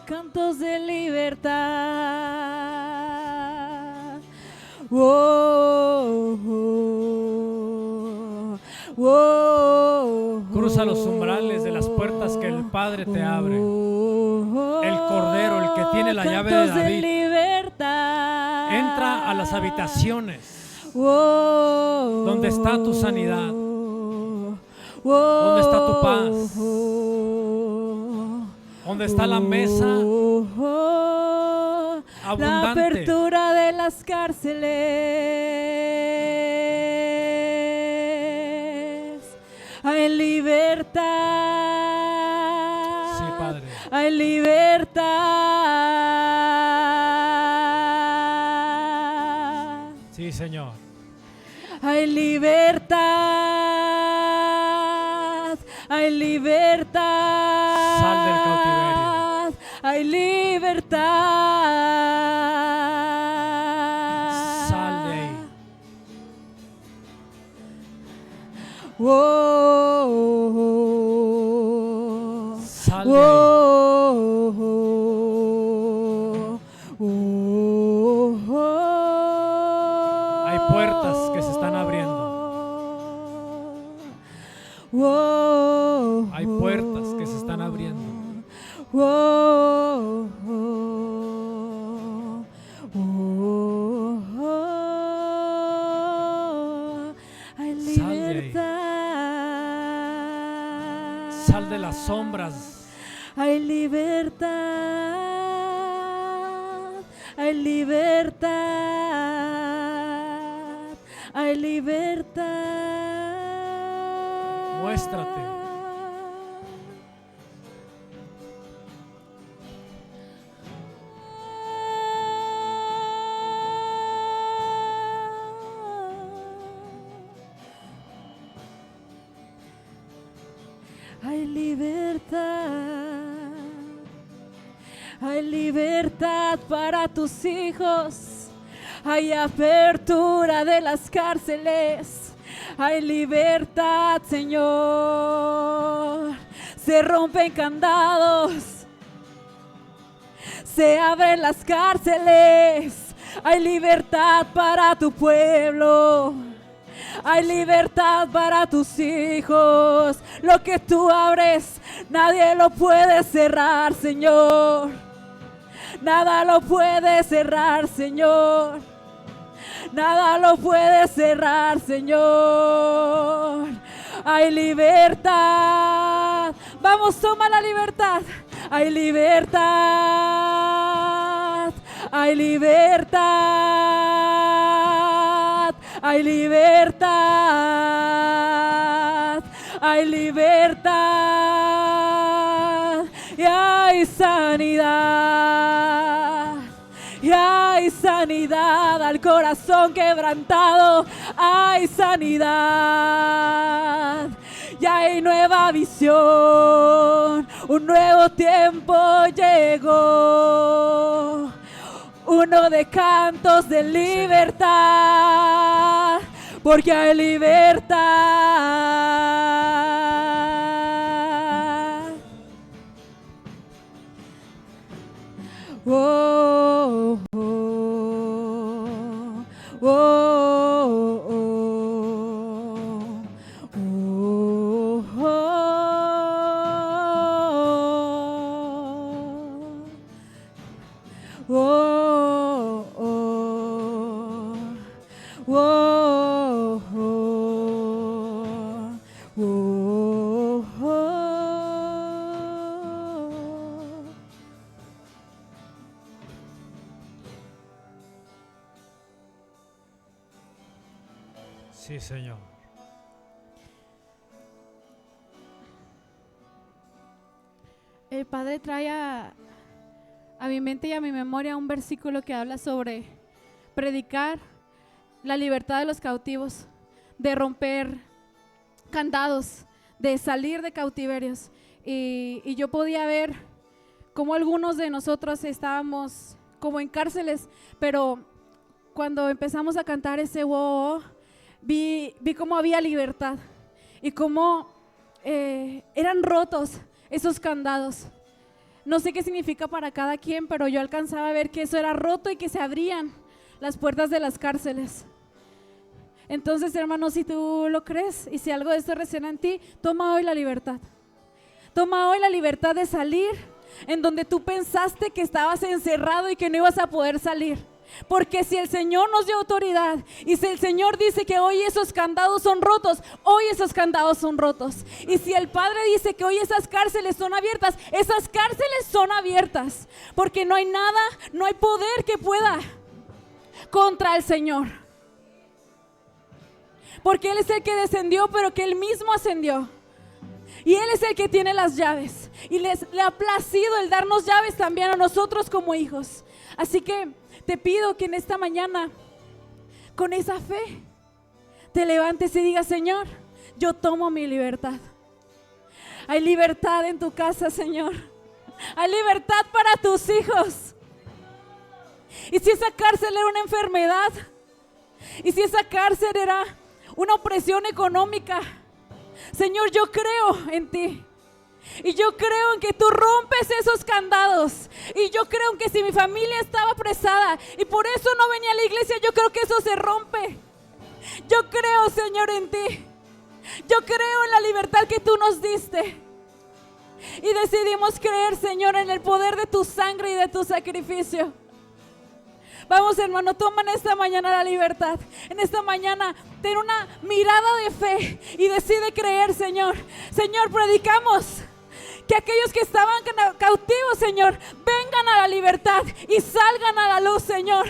Cantos de libertad. Cruza los umbrales de las puertas que el Padre te abre. El Cordero, el que tiene la llave de David, entra a las habitaciones donde está tu sanidad, donde está tu paz, donde está la mesa abundante. La apertura de las cárceles, el libertad. libertad. Sí, Padre. Hay libertad. Sí, Señor. Hay libertad. Hay libertad. Sal del cautiverio. Hay libertad. Sal de ahí. Whoa. Sal de ahí. Hay puertas que se están abriendo. Hay puertas que se están abriendo. Hay Sal de ahí. libertad. Sal de las sombras. Hay libertad. Hay libertad. Hay libertad. Muéstrate. Hay libertad. Hay libertad para tus hijos. Hay apertura de las cárceles. Hay libertad, Señor. Se rompen candados. Se abren las cárceles. Hay libertad para tu pueblo. Hay libertad para tus hijos. Lo que tú abres, nadie lo puede cerrar, Señor. Nada lo puede cerrar, Señor. Nada lo puede cerrar, Señor. Hay libertad. Vamos, toma la libertad. Hay libertad. Hay libertad. Hay libertad. Hay libertad. Y hay sanidad. Y hay sanidad al corazón quebrantado. Hay sanidad. Y hay nueva visión. Un nuevo tiempo llegó. Uno de cantos de libertad. Porque hay libertad. Oh, oh, oh, oh, oh, oh, oh, oh. Sí, Señor. El Padre trae a mi mente y a mi memoria un versículo que habla sobre predicar la libertad de los cautivos, de romper candados, de salir de cautiverios. Y yo podía ver cómo algunos de nosotros estábamos como en cárceles, pero cuando empezamos a cantar ese wow, vi cómo había libertad y cómo eran rotos esos candados. No sé qué significa para cada quien, pero yo alcanzaba a ver que eso era roto y que se abrían las puertas de las cárceles. Entonces, hermanos, si tú lo crees y si algo de esto resuena en ti, toma hoy la libertad. Toma hoy la libertad de salir en donde tú pensaste que estabas encerrado y que no ibas a poder salir. Porque si el Señor nos dio autoridad y si el Señor dice que hoy esos candados son rotos, hoy esos candados son rotos. Y si el Padre dice que hoy esas cárceles son abiertas, esas cárceles son abiertas. Porque no hay nada, no hay poder que pueda contra el Señor. Porque Él es el que descendió, pero que Él mismo ascendió. Y Él es el que tiene las llaves. Y le ha placido el darnos llaves también a nosotros como hijos. Así que te pido que en esta mañana, con esa fe, te levantes y digas: Señor, yo tomo mi libertad. Hay libertad en tu casa, Señor. Hay libertad para tus hijos. Y si esa cárcel era una enfermedad, y si esa cárcel era una opresión económica, Señor, yo creo en ti. Y yo creo en que tú rompes esos candados. Y yo creo en que si mi familia estaba apresada y por eso no venía a la iglesia, yo creo que eso se rompe. Yo creo, Señor, en ti. Yo creo en la libertad que tú nos diste. Y decidimos creer, Señor, en el poder de tu sangre y de tu sacrificio. Vamos, hermano, toma en esta mañana la libertad. En esta mañana ten una mirada de fe y decide creer, Señor. Señor, predicamos que aquellos que estaban cautivos, Señor, vengan a la libertad y salgan a la luz, Señor.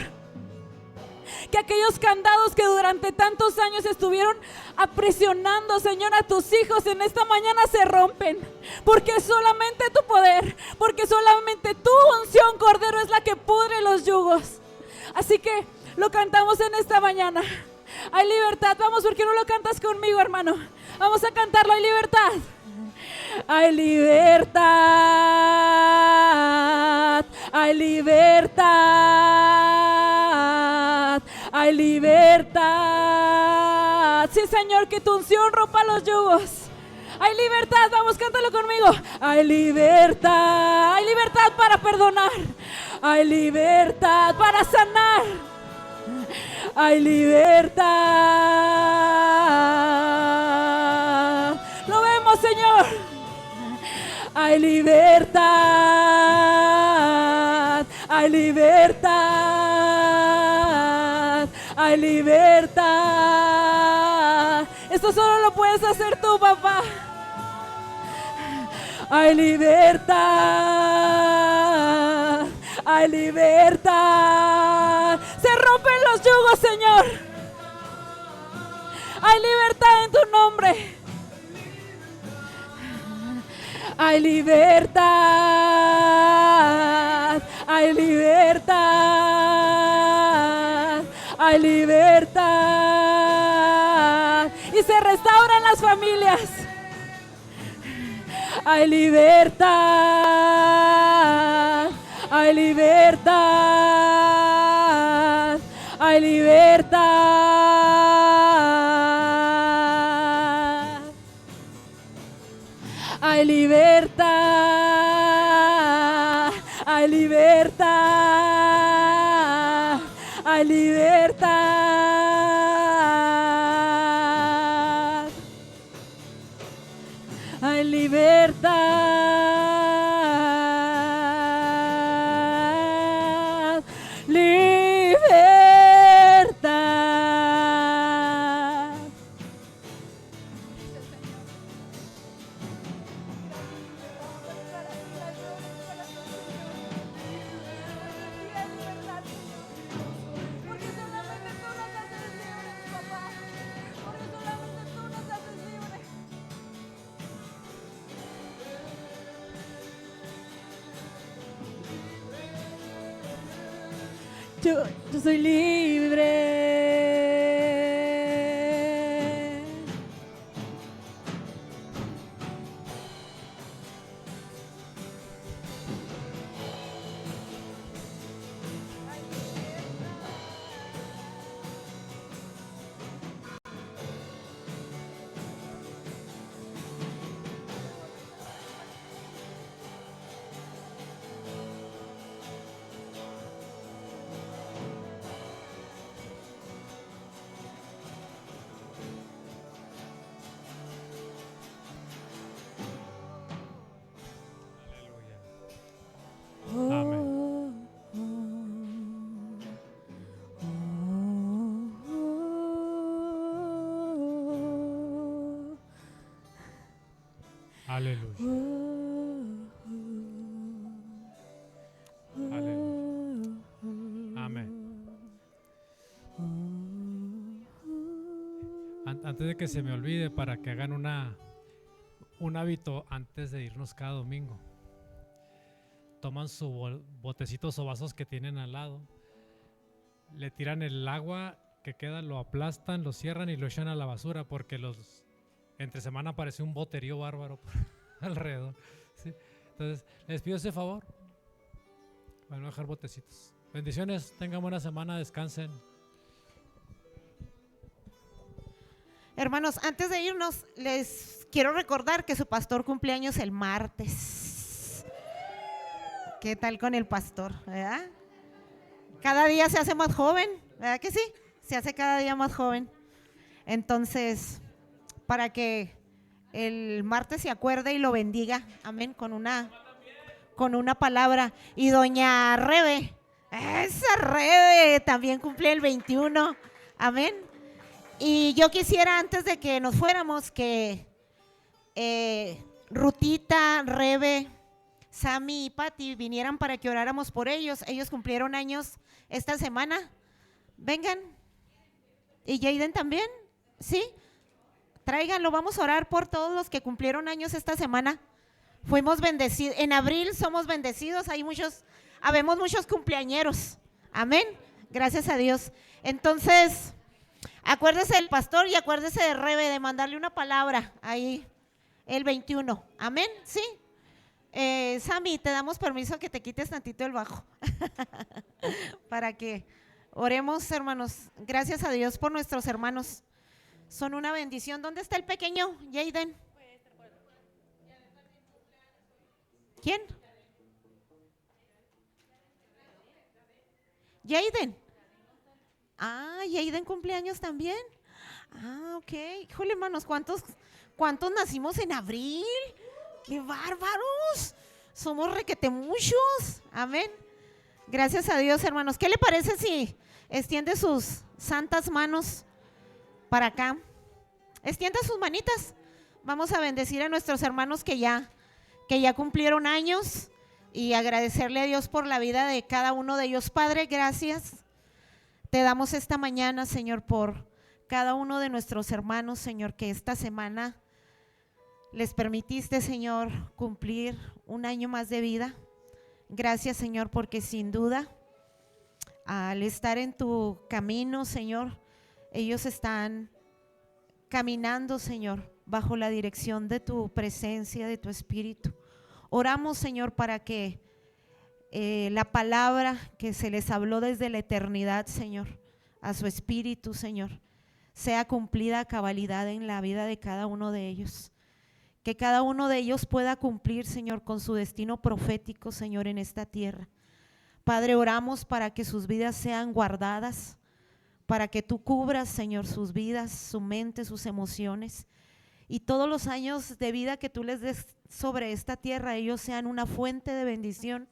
Que aquellos candados que durante tantos años estuvieron aprisionando, Señor, a tus hijos, en esta mañana se rompen. Porque solamente tu poder, porque solamente tu unción, Cordero, es la que pudre los yugos. Así que lo cantamos en esta mañana. Hay libertad. Vamos, ¿por qué no lo cantas conmigo, hermano? Vamos a cantarlo. Hay libertad. Hay libertad. Hay libertad. Hay libertad. Sí, Señor, que tu unción rompa los yugos. Hay libertad, vamos, cántalo conmigo. Hay libertad para perdonar. Hay libertad para sanar. Hay libertad. Lo vemos, Señor. Hay libertad. Hay libertad. Hay libertad. Esto solo lo puedes hacer tú, papá. Hay libertad. Hay libertad. Se rompen los yugos, Señor. Hay libertad en tu nombre. Hay libertad. Hay libertad. Hay libertad. Y se restauran las familias. Hay libertad. Hay libertad. Hay libertad. Hay libertad. Hay libertad. Hay libertad. Hay libertad. Libertad. Porque solamente tú nos haces libres, papá. Porque solamente tú nos haces libres. Yo soy libre. Aleluya. Aleluya. Amén. Antes de que se me olvide, para que hagan un hábito antes de irnos cada domingo. Toman su botecitos o vasos que tienen al lado, le tiran el agua que queda, lo aplastan, lo cierran y lo echan a la basura, porque entre semana aparece un boterío bárbaro por alrededor, ¿sí? Entonces, les pido ese favor para no dejar botecitos. Bendiciones, tengan buena semana, descansen. Hermanos, antes de irnos, les quiero recordar que su pastor cumpleaños el martes. ¿Qué tal con el pastor? ¿Verdad? Cada día se hace más joven, ¿verdad que sí? Se hace cada día más joven. Entonces, para que el martes se acuerde y lo bendiga, amén, con una palabra. Y doña Rebe, esa Rebe también cumple el 21, amén. Y yo quisiera, antes de que nos fuéramos, que Rutita, Rebe, Sammy y Patti vinieran para que oráramos por ellos. Ellos cumplieron años esta semana. Vengan. ¿Y Jaden también? ¿Sí? Tráiganlo, vamos a orar por todos los que cumplieron años esta semana. Fuimos bendecidos. En abril somos bendecidos. Habemos muchos cumpleañeros. Amén. Gracias a Dios. Entonces, acuérdese del pastor y acuérdese de Rebe, de mandarle una palabra ahí el 21. Amén. ¿Sí? Sammy, te damos permiso que te quites tantito el bajo para que oremos, hermanos. Gracias a Dios por nuestros hermanos. Son una bendición. ¿Dónde está el pequeño, Jaden? ¿Quién? Jaden. Ah, Jaden cumpleaños también. Ah, ok. Híjole, hermanos, ¿cuántos nacimos en abril? ¡Qué bárbaros! Somos requete muchos. Amén. Gracias a Dios, hermanos. ¿Qué le parece si extiende sus santas manos para acá? Extienda sus manitas. Vamos a bendecir a nuestros hermanos que ya cumplieron años y agradecerle a Dios por la vida de cada uno de ellos. Padre, gracias. Te damos esta mañana, Señor, por cada uno de nuestros hermanos, Señor, que esta semana les permitiste, Señor, cumplir un año más de vida. Gracias, Señor, porque sin duda, al estar en tu camino, Señor, ellos están caminando, Señor, bajo la dirección de tu presencia, de tu Espíritu. Oramos, Señor, para que la palabra que se les habló desde la eternidad, Señor, a su espíritu, Señor, sea cumplida a cabalidad en la vida de cada uno de ellos. Que cada uno de ellos pueda cumplir, Señor, con su destino profético, Señor, en esta tierra. Padre, oramos para que sus vidas sean guardadas, para que tú cubras, Señor, sus vidas, su mente, sus emociones, y todos los años de vida que tú les des sobre esta tierra, ellos sean una fuente de bendición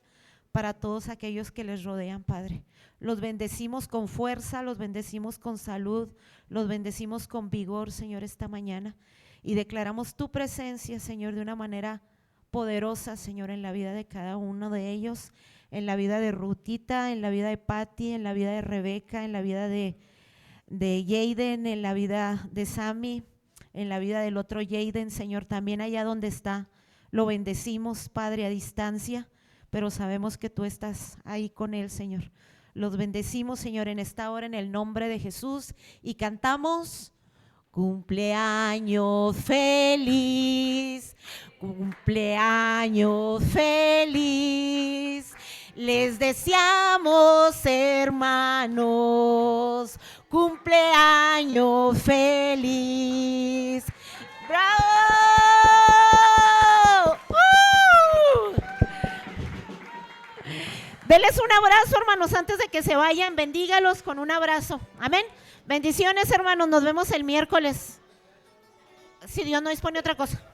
para todos aquellos que les rodean, Padre. Los bendecimos con fuerza, los bendecimos con salud, los bendecimos con vigor, Señor, esta mañana. Y declaramos tu presencia, Señor, de una manera poderosa, Señor, en la vida de cada uno de ellos, en la vida de Rutita, en la vida de Patti, en la vida de Rebeca, en la vida de Jaden, en la vida de Sammy, en la vida del otro Jaden, Señor, también allá donde está. Lo bendecimos, Padre, a distancia, pero sabemos que tú estás ahí con él, Señor. Los bendecimos, Señor, en esta hora, en el nombre de Jesús, y cantamos: cumpleaños feliz, cumpleaños feliz. Les deseamos, hermanos, cumpleaños feliz. ¡Bravo! Denles un abrazo, hermanos, antes de que se vayan. Bendígalos con un abrazo. Amén. Bendiciones, hermanos. Nos vemos el miércoles, si Dios no dispone otra cosa.